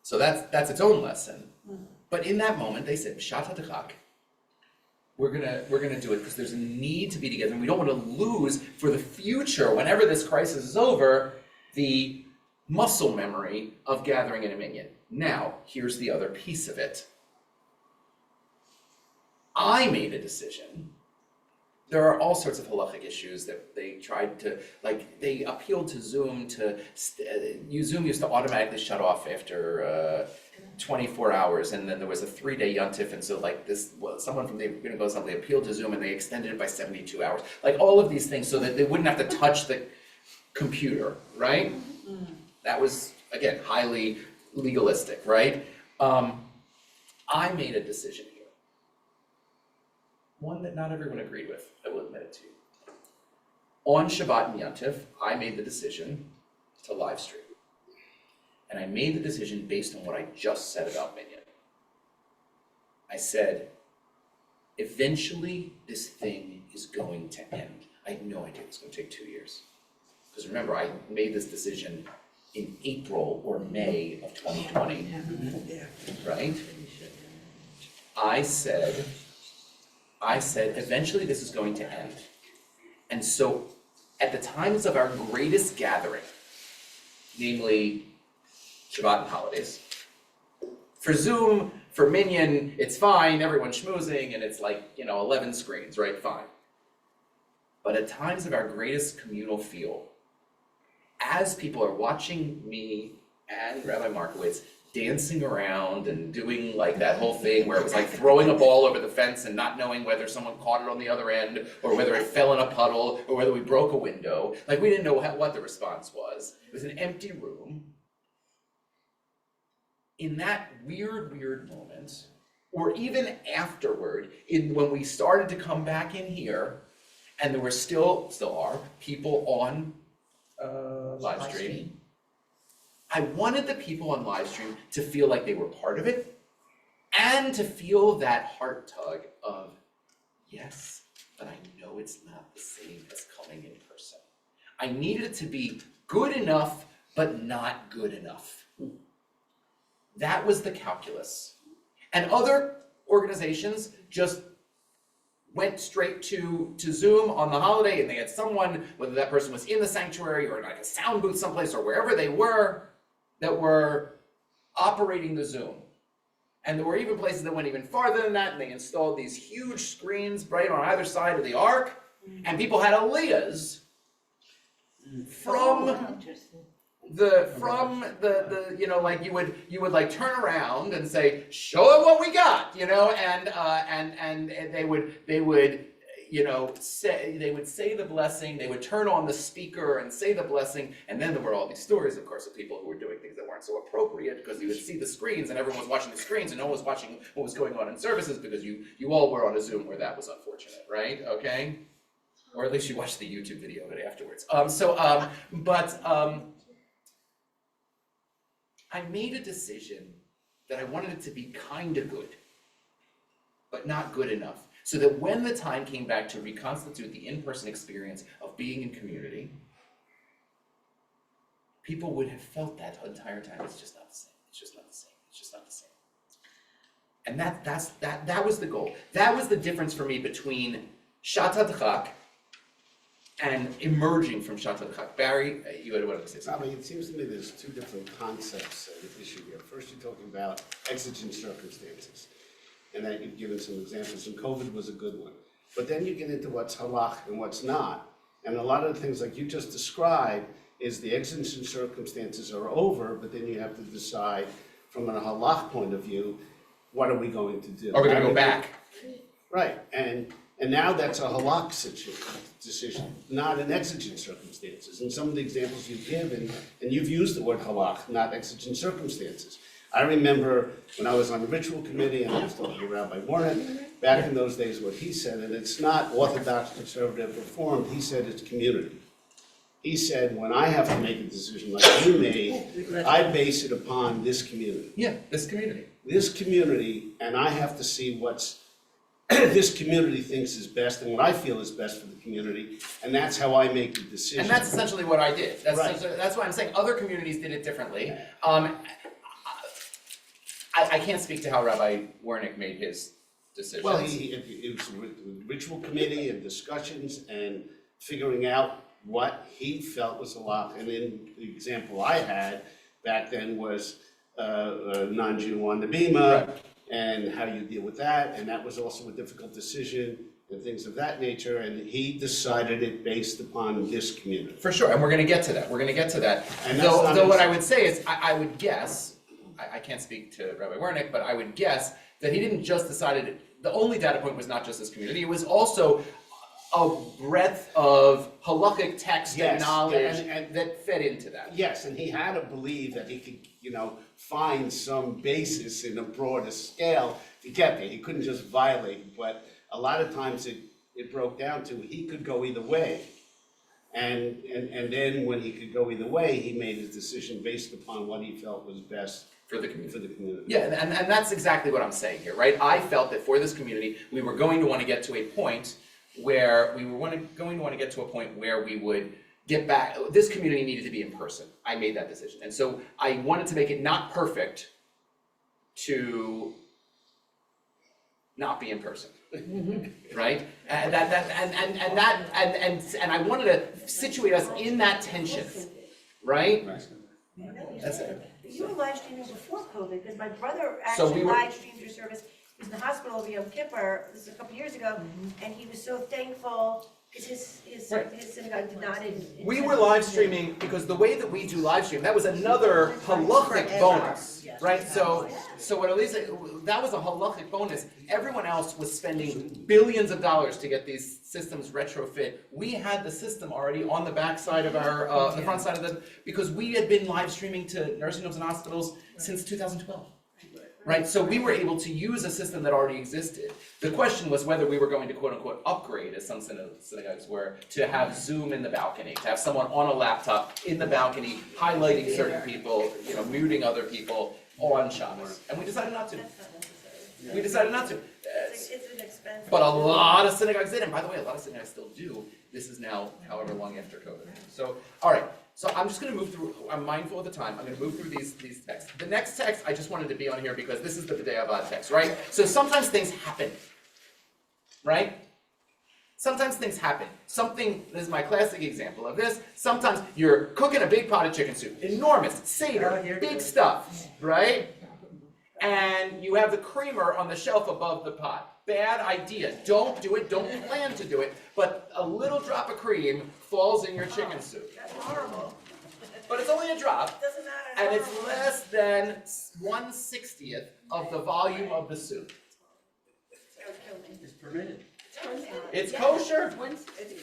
so that's its own lesson. But in that moment, they said, B'shat HaDechak, we're gonna do it because there's a need to be together, and we don't want to lose for the future, whenever this crisis is over, the muscle memory of gathering in a minyan. Now, here's the other piece of it. I made a decision. There are all sorts of halachic issues that they tried to, like, they appealed to Zoom to, Zoom used to automatically shut off after 24 hours, and then there was a 3-day yontif, and so like this, well, someone from the Rabbinical Assembly appealed to Zoom and they extended it by 72 hours. Like all of these things so that they wouldn't have to touch the computer, right? That was, again, highly legalistic, right? I made a decision here. One that not everyone agreed with, I will admit it to you. On Shabbat and Yontif, I made the decision to live stream. And I made the decision based on what I just said about Minyan. I said, eventually this thing is going to end. I had no idea it was going to take 2 years. Because remember, I made this decision in April or May of 2020, right? I said, eventually this is going to end. And so at the times of our greatest gathering, namely Shabbat and holidays, for Zoom, for Minyan, it's fine, everyone's schmoozing, and it's like, 11 screens, right? Fine. But at times of our greatest communal feel, as people are watching me and Rabbi Markowitz dancing around and doing like that whole thing where it was like throwing a ball over the fence and not knowing whether someone caught it on the other end or whether it fell in a puddle or whether we broke a window, like we didn't know what the response was. It was an empty room. In that weird moment, or even afterward, when we started to come back in here, and there were still are people on live stream. I wanted the people on live stream to feel like they were part of it and to feel that heart tug of, yes, but I know it's not the same as coming in person. I needed it to be good enough, but not good enough. That was the calculus. And other organizations just went straight to Zoom on the holiday, and they had someone, whether that person was in the sanctuary or in like a sound booth someplace or wherever they were, that were operating the Zoom. And there were even places that went even farther than that, and they installed these huge screens right on either side of the ark, and people had aliyahs from like you would like turn around and say, show them what we got, and they would say the blessing, they would turn on the speaker and say the blessing, and then there were all these stories, of course, of people who were doing things that weren't so appropriate because you would see the screens and everyone was watching the screens and no one was watching what was going on in services because you all were on a Zoom where that was unfortunate, right? Okay? Or at least you watched the YouTube video of it afterwards. I made a decision that I wanted it to be kind of good, but not good enough. So that when the time came back to reconstitute the in-person experience of being in community, people would have felt that the entire time. It's just not the same. It's just not the same. It's just not the same. And that was the goal. That was the difference for me between Shabbat Chag and emerging from Shabbat Chag. Barry, you had wanted to say something. It seems to me there's two different concepts of the issue here. First, you're talking about exigent circumstances, and that you've given some examples, and COVID was a good one. But then you get into what's halach and what's not. And a lot of the things like you just described is the exigent circumstances are over, but then you have to decide from a halach point of view, what are we going to do? Are we going to go back? Right, and now that's a halach decision, not an exigent circumstances. And some of the examples you've given, and you've used the word halach, not exigent circumstances. I remember when I was on the ritual committee and I was talking to Rabbi Warren, back in those days what he said, and it's not Orthodox, conservative, reformed, he said it's community. He said, when I have to make a decision like you made, I base it upon this community. Yeah, this community. This community, and I have to see what's this community thinks is best and what I feel is best for the community, and that's how I make the decision. And that's essentially what I did. Right. That's why I'm saying other communities did it differently. I can't speak to how Rabbi Wernick made his decisions? Well, it was with ritual committee and discussions and figuring out what he felt was a lot. And then the example I had back then was a non-Jew on the bima and how you deal with that. And that was also a difficult decision and things of that nature. And he decided it based upon this community. For sure, and we're gonna get to that, And that's not Though what I easy. would say is, I would guess, I can't speak to Rabbi Wernick, but I would guess that he didn't just decide it, the only data point was not just this community, it was also a breadth of halakhic text and Yes, knowledge and- that fed into that. Yes, and he had to believe that he could, find some basis in a broader scale to get there. He couldn't just violate, but a lot of times it broke down to he could go either way. And then when he could go either way, he made his decision based upon what he felt was best For the community. for the community. Yeah, and that's exactly what I'm saying here, right? I felt that for this community, we were going to want to get to a point where we were going to want to get to a point where we would get back, this community needed to be in person. I made that decision. And so I wanted to make it not perfect to not be in person. Right? And and I wanted to situate us in that tension, right? That's it. You were live streaming before COVID, because my brother So we actually were- live streamed your service. He was in the hospital over Yom Kippur, this is a couple years ago, and he was so thankful, because his synagogue did not in. We were live streaming because the way that we do live stream, that was another halachic bonus, right? So what Elisa, that was a halachic bonus. Everyone else was spending billions of dollars to get these systems retrofit. We had the system already on the back side of our, the front side of the, because we had been live streaming to nursing homes and hospitals since 2012. Right, so we were able to use a system that already existed. The question was whether we were going to quote unquote upgrade, as some synagogues were, to have Zoom in the balcony, to have someone on a laptop in the balcony, highlighting certain people, muting other people on Shabbos. And we decided not to. We decided not to. It's an expensive. But a lot of synagogues did, and by the way, a lot of synagogues still do. This is now however long after COVID. So, all right. So I'm just going to move through, I'm mindful of the time, I'm going to move through these texts. The next text, I just wanted to be on here because this is the B'dei Avad text, right? So sometimes things happen, right? Sometimes things happen. This is my classic example of this. Sometimes you're cooking a big pot of chicken soup, enormous, Seder, big stuff, right? And you have the creamer on the shelf above the pot. Bad idea. Don't do it, don't plan to do it, but a little drop of cream falls in your chicken soup. That's horrible. But it's only a drop, Doesn't matter. and it's less than 1/60th of the volume of the soup. It's permitted. It's kosher, 160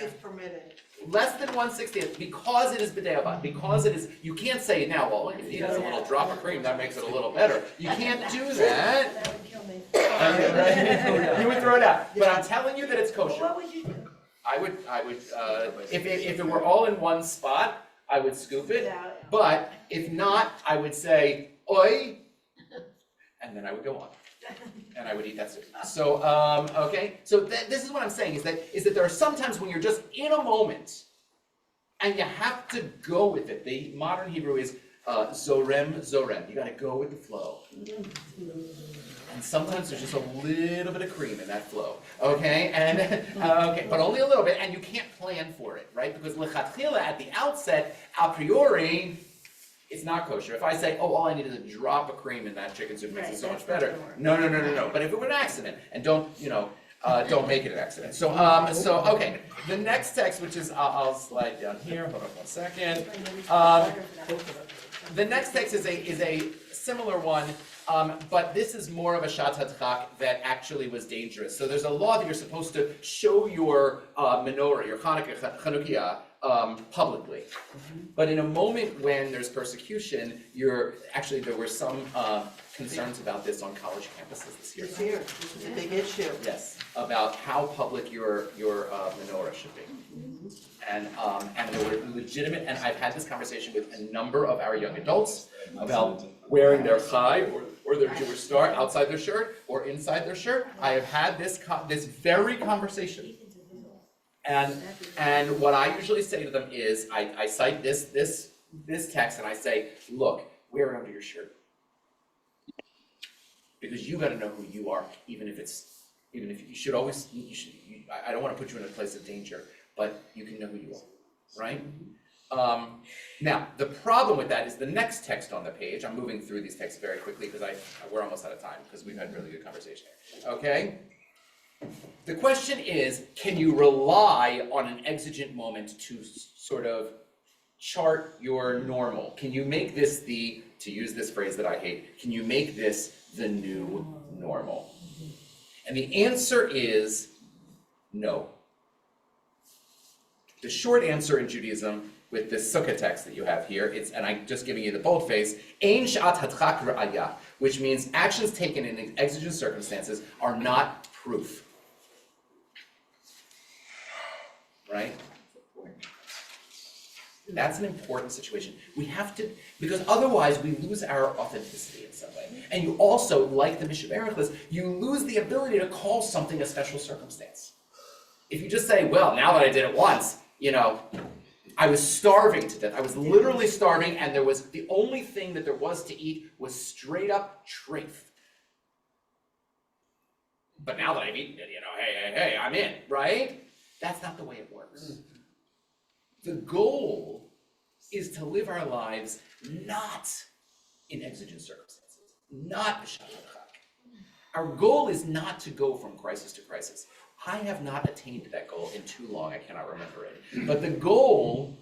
is permitted. less than 1/60th, because it is B'dei Avad, because it is, you can't say now, well, if it has a little drop of cream, that makes it a little better. You can't do that. That would kill me. You would throw it out, but I'm telling you that it's kosher. What would you do? I would, if it were all in one spot, I would scoop it, but if not, I would say, oi, and then I would go on. And I would eat that soup. So, okay, so this is what I'm saying, is that there are some times when you're just in a moment, and you have to go with it. The modern Hebrew is zorem, you gotta go with the flow. And sometimes there's just a little bit of cream in that flow, okay? And okay, but only a little bit, and you can't plan for it, right? Because lechatchila, at the outset, a priori, it's not kosher. If I say, oh, all I need is a drop of cream in that chicken soup, makes it so much better. No. But if it were an accident, and don't make it an accident. So okay, the next text, which is, I'll slide down here, hold on 1 second. The next text is a similar one, but this is more of a shat hadchak that actually was dangerous. So there's a law that you're supposed to show your menorah, your Chanukiah, publicly. But in a moment when there's persecution, there were some concerns about this on college campuses this year. It's here, it's a big issue. Yes, about how public your menorah should be. And there were legitimate, and I've had this conversation with a number of our young adults about wearing their chai or their Jewish star outside their shirt or inside their shirt. I have had this very conversation. And what I usually say to them is, I cite this text and I say, look, wear it under your shirt. Because you gotta know who you are, even if you should always, I don't wanna put you in a place of danger, but you can know who you are, right? Now, the problem with that is the next text on the page. I'm moving through these texts very quickly because we're almost out of time because we've had really good conversation here, okay? The question is, can you rely on an exigent moment to sort of chart your normal? Can you make this to use this phrase that I hate, can you make this the new normal? And the answer is no. The short answer in Judaism with this sukkah text that you have here, and I'm just giving you the boldface, ein sha'at hadchak ra'aya, which means actions taken in exigent circumstances are not proof. Right? That's an important situation. We have to, because otherwise we lose our authenticity in some way. And you also, like the Mishnah Berurah list, you lose the ability to call something a special circumstance. If you just say, well, now that I did it once, I was starving to death. I was literally starving, and the only thing that there was to eat was straight up treif. But now that I've eaten it, hey, I'm in, right? That's not the way it works. The goal is to live our lives not in exigent circumstances, not b'sha'at hadchak. Our goal is not to go from crisis to crisis. I have not attained that goal in too long, I cannot remember it. But the goal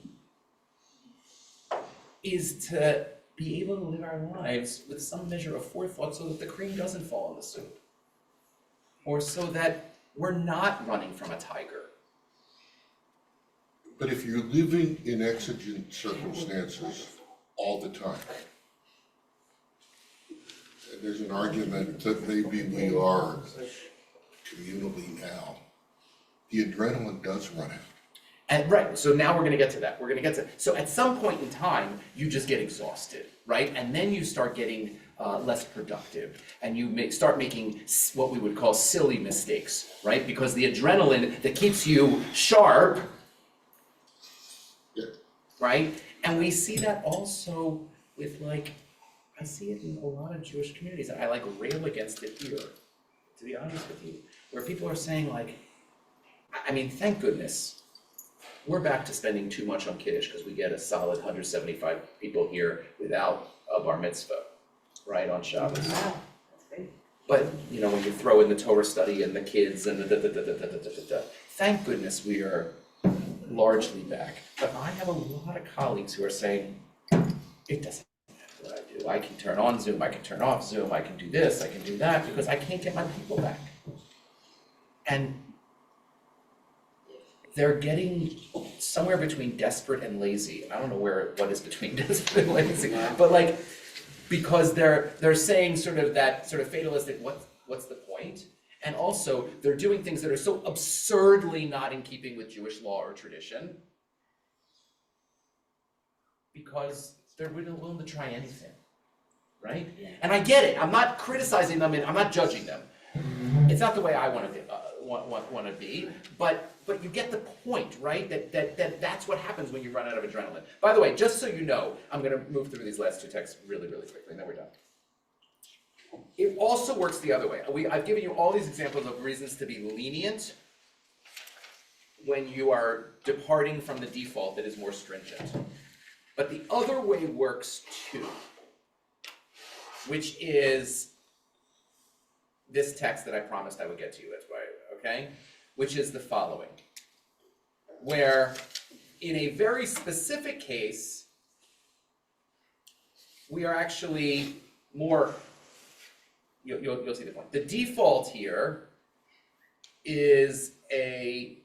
is to be able to live our lives with some measure of forethought so that the cream doesn't fall in the soup. Or so that we're not running from a tiger. But if you're living in exigent circumstances all the time, and there's an argument that maybe we are communally now, the adrenaline does run out. And right, so now we're gonna get to that. So at some point in time, you just get exhausted, right? And then you start getting less productive, and you start making what we would call silly mistakes, right? Because the adrenaline that keeps you sharp, right? And we see that also with I see it in a lot of Jewish communities, and I rail against it here, to be honest with you, where people are saying thank goodness, we're back to spending too much on Kiddush because we get a solid 175 people here without a bar mitzvah, right, on Shabbos. Wow. But, when you throw in the Torah study and the kids and thank goodness we are largely back. But I have a lot of colleagues who are saying, it doesn't matter what I do. I can turn on Zoom, I can turn off Zoom, I can do this, I can do that, because I can't get my people back. And they're getting somewhere between desperate and lazy. I don't know what is between desperate and lazy, but because they're saying sort of fatalistic, what's the point? And also, they're doing things that are so absurdly not in keeping with Jewish law or tradition, because they're willing to try anything, right? Yeah. And I get it. I'm not criticizing them, and I'm not judging them. It's not the way I want to be, but you get the point, right? That's what happens when you run out of adrenaline. By the way, just so you know, I'm going to move through these last two texts really, really quickly, and then we're done. It also works the other way. I've given you all these examples of reasons to be lenient when you are departing from the default that is more stringent. But the other way works too, which is this text that I promised I would get to you, that's why, okay? Which is the following, where in a very specific case, we are actually more, you'll see the point. The default here is a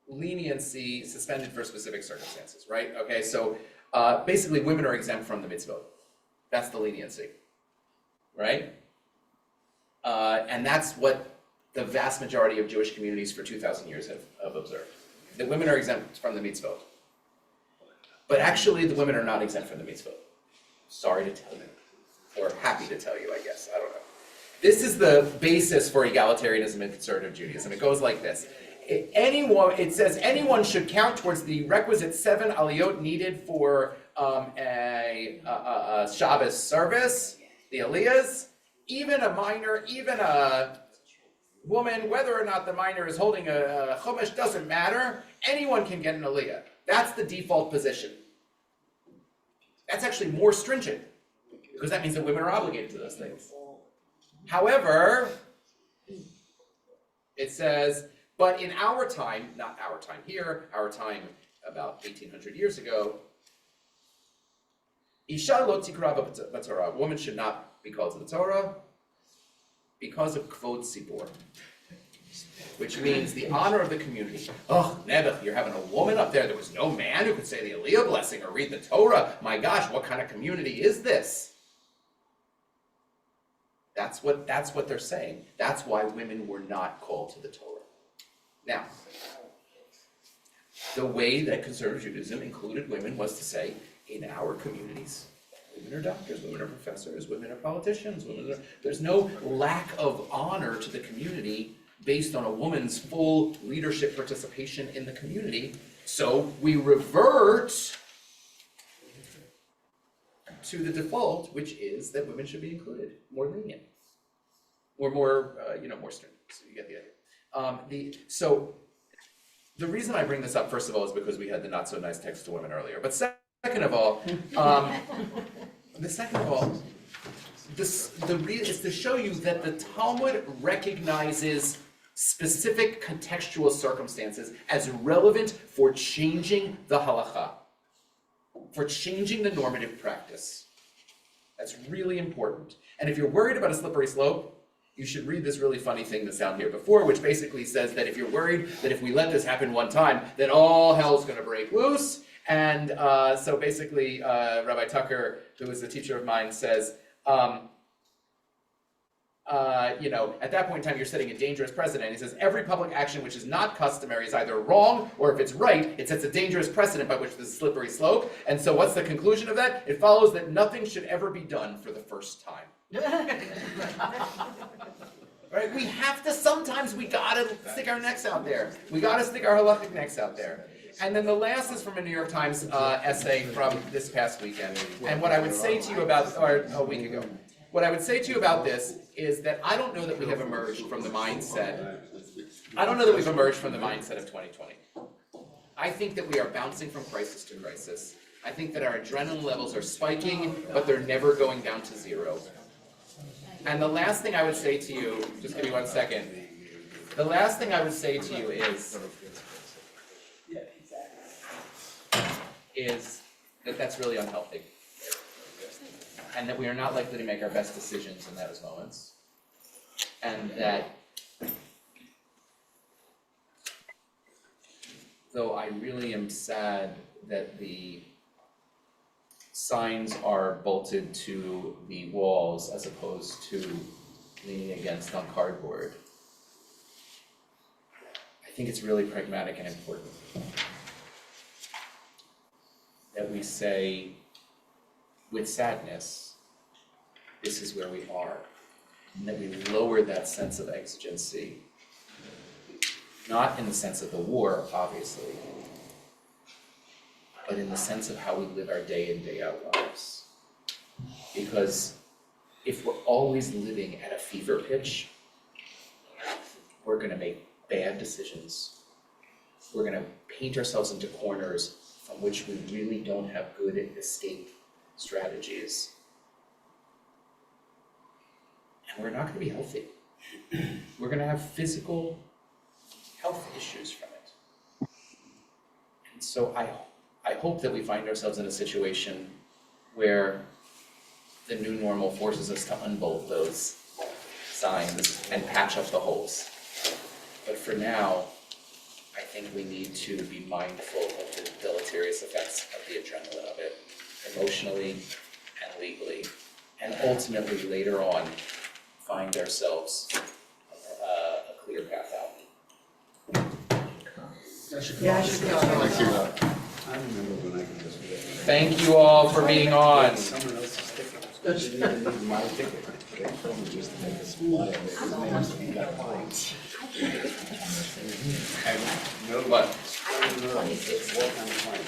leniency suspended for specific circumstances, right? Okay, so basically women are exempt from the mitzvot. That's the leniency, right? And that's what the vast majority of Jewish communities for 2,000 years have observed. The women are exempt from the mitzvot. But actually, the women are not exempt from the mitzvot. Sorry to tell you, or happy to tell you, I guess, I don't know. This is the basis for egalitarianism in conservative Judaism. It goes like this. It says anyone should count towards the requisite 7 aliyot needed for a Shabbos service, the aliyahs, even a minor, even a woman, whether or not the minor is holding a chumash, doesn't matter. Anyone can get an aliyah. That's the default position. That's actually more stringent, because that means that women are obligated to those things. However, it says, but in our time, not our time here, our time about 1800 years ago, Isha lo tikra b'Torah, a woman should not be called to the Torah because of kvod tzibor, which means the honor of the community. Oh, Nebuch, you're having a woman up there. There was no man who could say the Aliyah blessing or read the Torah. My gosh, what kind of community is this? That's what they're saying. That's why women were not called to the Torah. Now, the way that conservative Judaism included women was to say, in our communities, women are doctors, women are professors, women are politicians, there's no lack of honor to the community based on a woman's full leadership participation in the community. So we revert to the default, which is that women should be included, more lenient, or more stringent. So you get the idea. So the reason I bring this up, first of all, is because we had the not so nice text to women earlier. But second of all, the reason is to show you that the Talmud recognizes specific contextual circumstances as relevant for changing the halacha, for changing the normative practice. That's really important. And if you're worried about a slippery slope, you should read this really funny thing that's down here before, which basically says that if you're worried that if we let this happen one time, then all hell's going to break loose. And so basically, Rabbi Tucker, who is a teacher of mine, says, at that point in time, you're setting a dangerous precedent. He says, every public action which is not customary is either wrong, or if it's right, it sets a dangerous precedent by which there's a slippery slope. And so what's the conclusion of that? It follows that nothing should ever be done for the first time. Right? We have to, sometimes we gotta stick our necks out there. We gotta stick our halakhic necks out there. And then the last is from a New York Times essay from this past weekend. And what I would say to you about, or a week ago, what I would say to you about this is that I don't know that we have emerged from the mindset, I don't know that we've emerged from the mindset of 2020. I think that we are bouncing from crisis to crisis. I think that our adrenaline levels are spiking, but they're never going down to zero. And the last thing I would say to you, just give me 1 second. The last thing I would say to you is that that's really unhealthy. And that we are not likely to make our best decisions in those moments. And that, though I really am sad that the signs are bolted to the walls as opposed to leaning against on cardboard, I think it's really pragmatic and important that we say, with sadness, this is where we are, and that we lower that sense of exigency, not in the sense of the war, obviously, but in the sense of how we live our day in, day out lives. Because if we're always living at a fever pitch, we're gonna make bad decisions. We're gonna paint ourselves into corners from which we really don't have good escape strategies. And we're not gonna be healthy. We're gonna have physical health issues from it. And so I hope that we find ourselves in a situation where the new normal forces us to unbolt those signs and patch up the holes. But for now, I think we need to be mindful of the deleterious effects of the adrenaline of it, emotionally and legally, and ultimately later on find ourselves a clear path out. Yeah, I should go. I remember when I got this. Thank you all for being on. Someone else's ticket. Didn't even need my ticket. They told me just to make a smile. He got points. And no What? walk on the plane.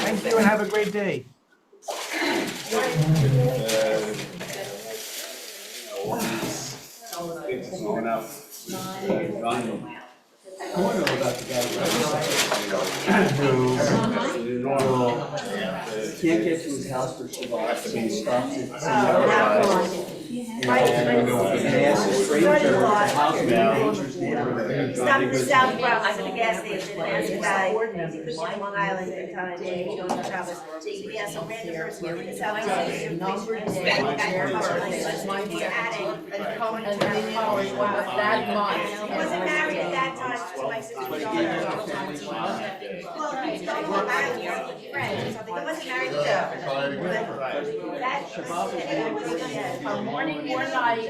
Thank you and have a great day. I want to know about the guy who can't get to his house for Shabbat, so he stops at and asks a stranger at the house in the stranger's neighborhood. Stop at the South Bronx at the gas station and ask the guy, he was on Long Island at the time, he was going to Shabbos. He asked some random person in the South Bronx. He wasn't married at that time to my sister's daughter. Well, he's going to Long Island, he's friends or something, he wasn't married to her. That Shabbat, morning or night.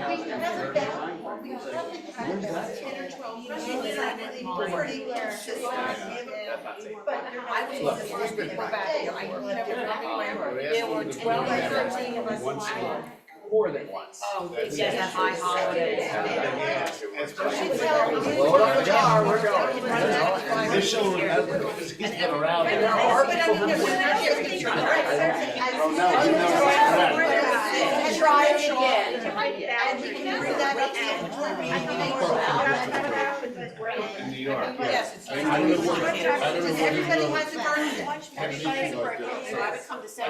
Pretty consistent. I was the first to go back there, I remember, there were 12 or 13 of us. More than once. Oh, yes, high holidays. This show remember, because he's been around. Try it again. And we can bring that up In New York. Yes, it's. Because everybody has a version. So I would come to say.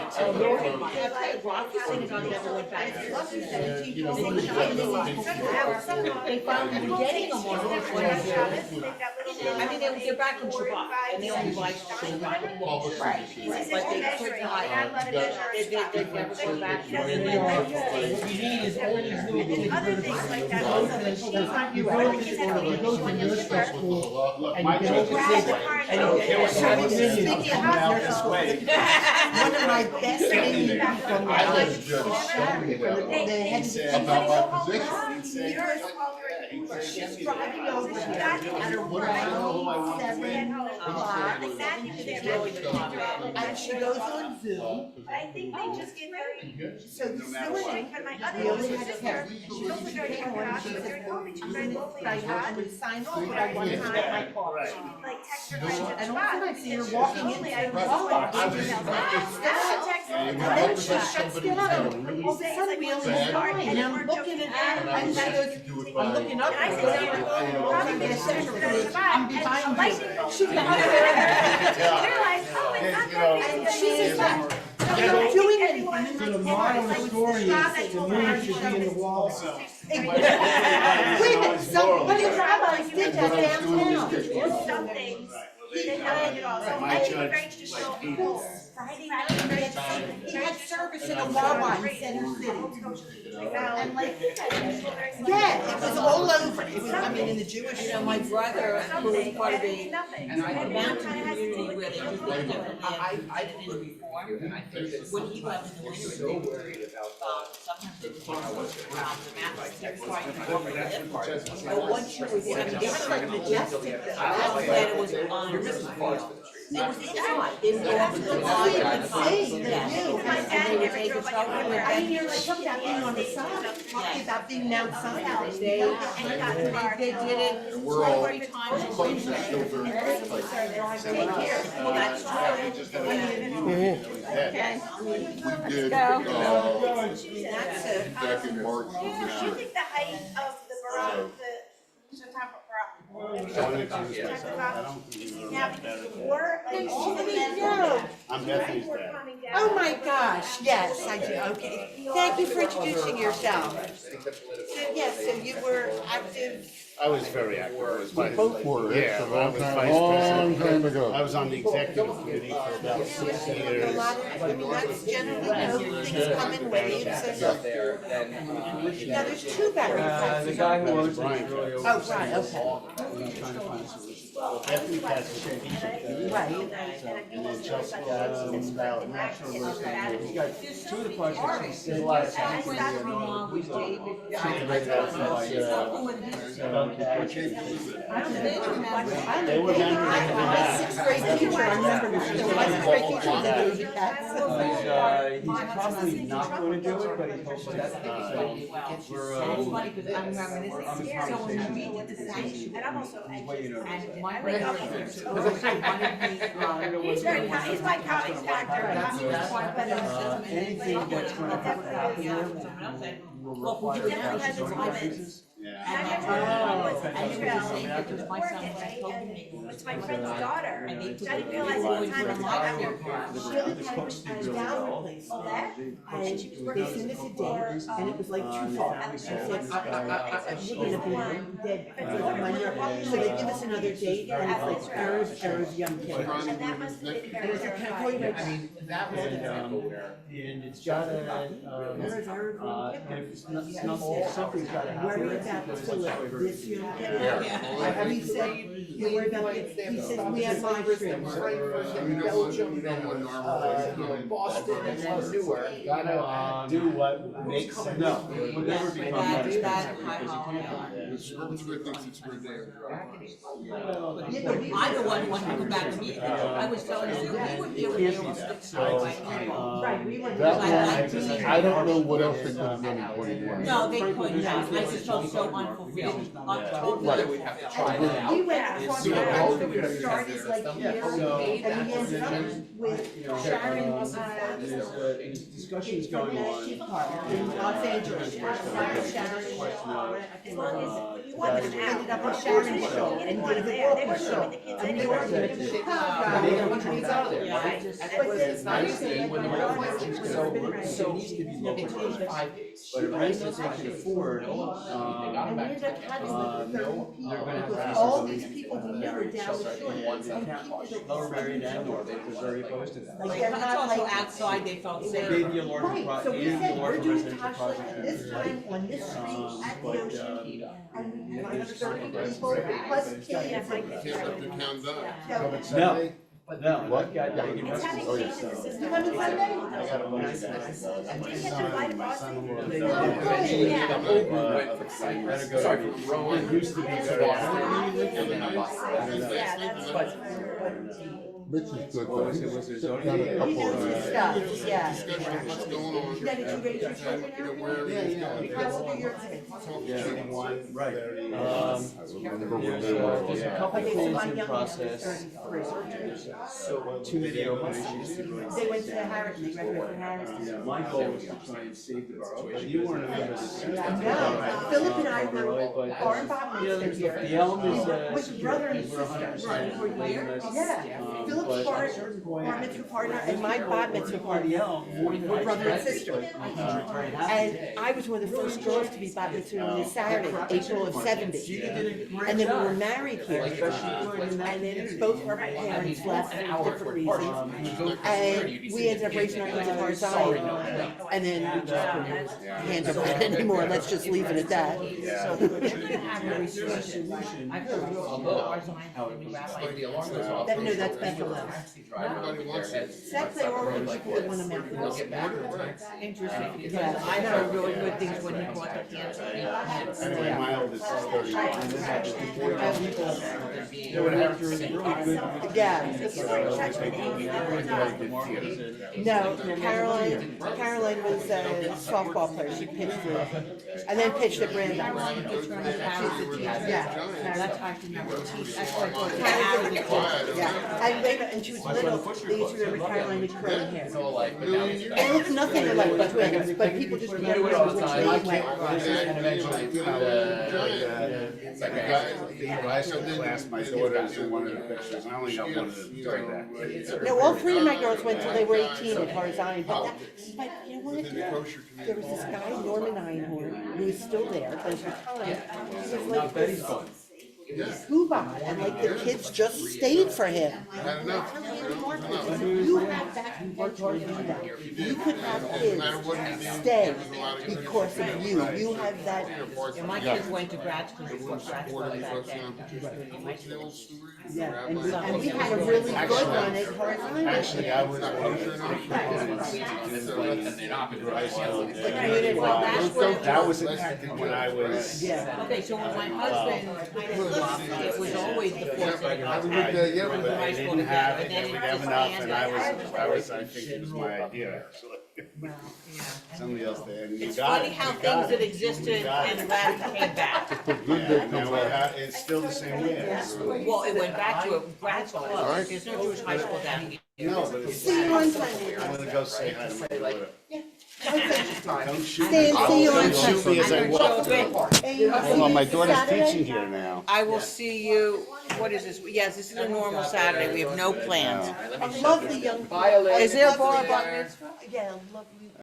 They finally getting them on I mean, they're back on Shabbat, and they only buy Shabbat. Right. But they could not, they never go back. Other things like that. My children One of my best meetings from the I was just showing you about my position. She's driving over here at around 7 o'clock, and she goes on Zoom. I think they just get very. So this But morning, my other really sister, had a therapy. she also very hard, she was very lonely, she was very lonely. I want to sign off, but I want to get my car. Like text her friends at And all of a sudden I see her walking into the I bar. And And then she shuts somebody down. had a really All of a sudden we only bad have 9, and I'm looking at her, and she goes, I'm looking up, and I'm behind you. She's behind and she's like, I'm not doing anything. So the moral of the story is the moon should be in the wall. Wait a minute, so what if rabbis did that downtown? Some things, they know it all, so I think French just show people. Friday night, he had service in a Wawa in Center City. And like, yeah, it was all over. It was, I mean, in the Jewish. You know, my brother, who was part of a Nothing. mountain community where they do things differently, I didn't reform, and I think that when he left in the winter, so they were, worried about sometimes they would around the mountains, they were trying to walk with them. But once you were there, I mean, they had like majestic, that's when it was on. You're missing forest for the trees. It was inside, in the line, and they would take a shower with I them. hear like talking about being on the side, talking about being outside. They did it And we're all 3 times a close, week. it's still very tight. Take care. Well, that's true. Okay. We did, That's a, back in March of Do you this year. think the height of the Barak, the Shatan now because of war, like all the men, no. I'm definitely were sad. coming down. Oh my gosh, yes, I do, okay. Thank you for introducing yourself. So, yes, so you were active, I was very active. I was vice- Both were, it's Yeah, a I long was time, vice long president. time ago. I was on the executive committee for about 6 a years. lot of, I mean, that's generally, you know, things come in waves, and, There, then, now there's 2 battery The packs. guy who owns it Brian. is really over. Oh, right, okay, He's trying to find a solution. Bethany Patrick, right. and then Chelsea Jackson, and Val. I'm not sure where it's going to go. He's got 2 of the projects, there's a lot of time. They were members of the My NAC. 6th grade teacher, I remember, my 6th grade teacher was a baby packs. He's probably not going to do it, but he hopes that, so we're, Because I'm reminiscing, so when we redid the sanctuary, And I'm also he's way in over. and my grandmother told me, wanted me, He's very, he's my colleague's doctor. Anything that's going to happen out here will well, require he definitely has zoning his limits. variances. Yeah. And I remember was Israel, working, right? It's my friend's daughter. And they I didn't realize at the time it was my She only had a down replacement. And she was They working sent us a for, date, and it was like too far. I said, we're gonna be dead by Monday. So they give us another date, and it's like Arab young kid. and that must have been And it's very a Catholic, I mean, that was an example where And it's gotta, and if it's not, if something's gotta happen. worry about Philip, this young kid. We said, you worry about it, he said, we have live streams. Belgium, Boston and then Newark. Gotta do what makes sense. No, it would never become that expensive because you can't. The Scripture thinks it's ridiculous. I'm the one who wanted to go back to meet. I was telling you, we were here when they were So, Right, we were. That Like, one, I don't know what else they could have done in 2020. No, they couldn't have, I just felt so unfulfilled, Whether we'd have to try that out. We went from So, there, we we started like here, and we ended up with Sharon, there's discussions going Sheep on. Park in Los Angeles. Sharon, as long as you want them we out. ended up with Sharon Show You and didn't want did them a there, they walking weren't show. moving the kids And they anywhere. were going to It's nice that when the real So it needs to be It local. changed 5 days. But if residents can afford, They got And we back ended to up having campus. like 30 they're people, gonna have because to all have these people we knew were down the shore. One side. And people that- Lower Marion and Norfolk was very opposed to that. Like, Like, they're it's not also like. outside, they felt safe. Maybe a larger Right, so we maybe a said, we're larger doing residential Tosh project. Lake this time on this street at the But, ocean, and we had like 30 people, there's- plus kids. Yeah, Mike is Can't let right. the town die. So, No, no, What? that guy, he It's must having be. changes in the system. You want to Sunday? I got a bunch of guys. Did you get to fly to Boston? Sorry, from Rowan. It used to be to very. Boston, and then a bus. Yeah, that's. Mitch is good, What though. was it, was there He's zoning? got a He couple knows of, his stuff, yeah. discussion, what's going on. Now, did you raise your children You know, out? where it is going. How old are your kids? Talk to Yeah. Jim. Right. There's a couple Okay, so things my in young man is process. 33. So too many open issues to really. They went to Harrison, they graduated from Harrison. Yeah, my goal was to try and save the borough, but you weren't a member of the system. No, Philip and I were, our Bob You know, Mitzvah the here. elm is, With brother and we're sister. 100% Yeah, Philip's but part, at a certain point, bar mitzvah partner, and my bat mitzvah the partner. elm, We're brother and sister. And I was one of the first girls to be bat mitzvah on this Saturday, April of '70. And then we were married here. And then both our parents left for different reasons. And we ended up raising our kids in Barzani. And then we just couldn't handle that anymore, let's just leave it at that. Like the alarm goes off. That- no, that's Bethel. Everybody wants it. That's the only people that want to mount They'll get back to work. Interesting, because Yeah. I heard really good things when he brought the cancer. Anyway, my oldest is 30. They would have to really good. Yeah. You were in touch with Amy, that was No, Caroline was a softball player, she pitched for, and then pitched at Brandon. Yeah. That's how I can remember. Yeah, and she was little, they used to remember Caroline with curly hair. It's all like, but now it's They look nothing alike the twins, but people just We do remember it all which the way time. they went. The guy in the class, my daughter's in one of the pictures, I only got one of them. No, all three of my girls went till they were 18 at Barzani, but you know what? There was this guy, Norman Einhorn, who is still there, but he's retired. He was like this Cuba, and like the kids just stayed for him. Had enough. You have that, you worked hard to do that. You could have kids stay because of you. You have that. And my kids went to grad school before grad school back then. What's the old story? Yeah, and we had a really good one at Barzani. Actually, I was. That was impacted when I was. Yeah. Okay, so when my husband grew up, it was always the fourth grade. Have a good day, yeah. But they didn't have it, they would have enough, and I think it was my idea, actually. Somebody else there, and you It's got funny it, how you got things that it. existed and left came back. Yeah, now it's still the same way. Well, it went back to a grad school. There's no Jewish high school down here. No, but it's. See you on Sunday. I'm gonna go say hi to my daughter. Don't shoot See you on Don't shoot me as I walk. Hold on, my daughter's teaching here now. I will see you, what is this? Yes, this is a normal Saturday, we have no plans. A lovely young. Is there a bar bar Yeah, lovely.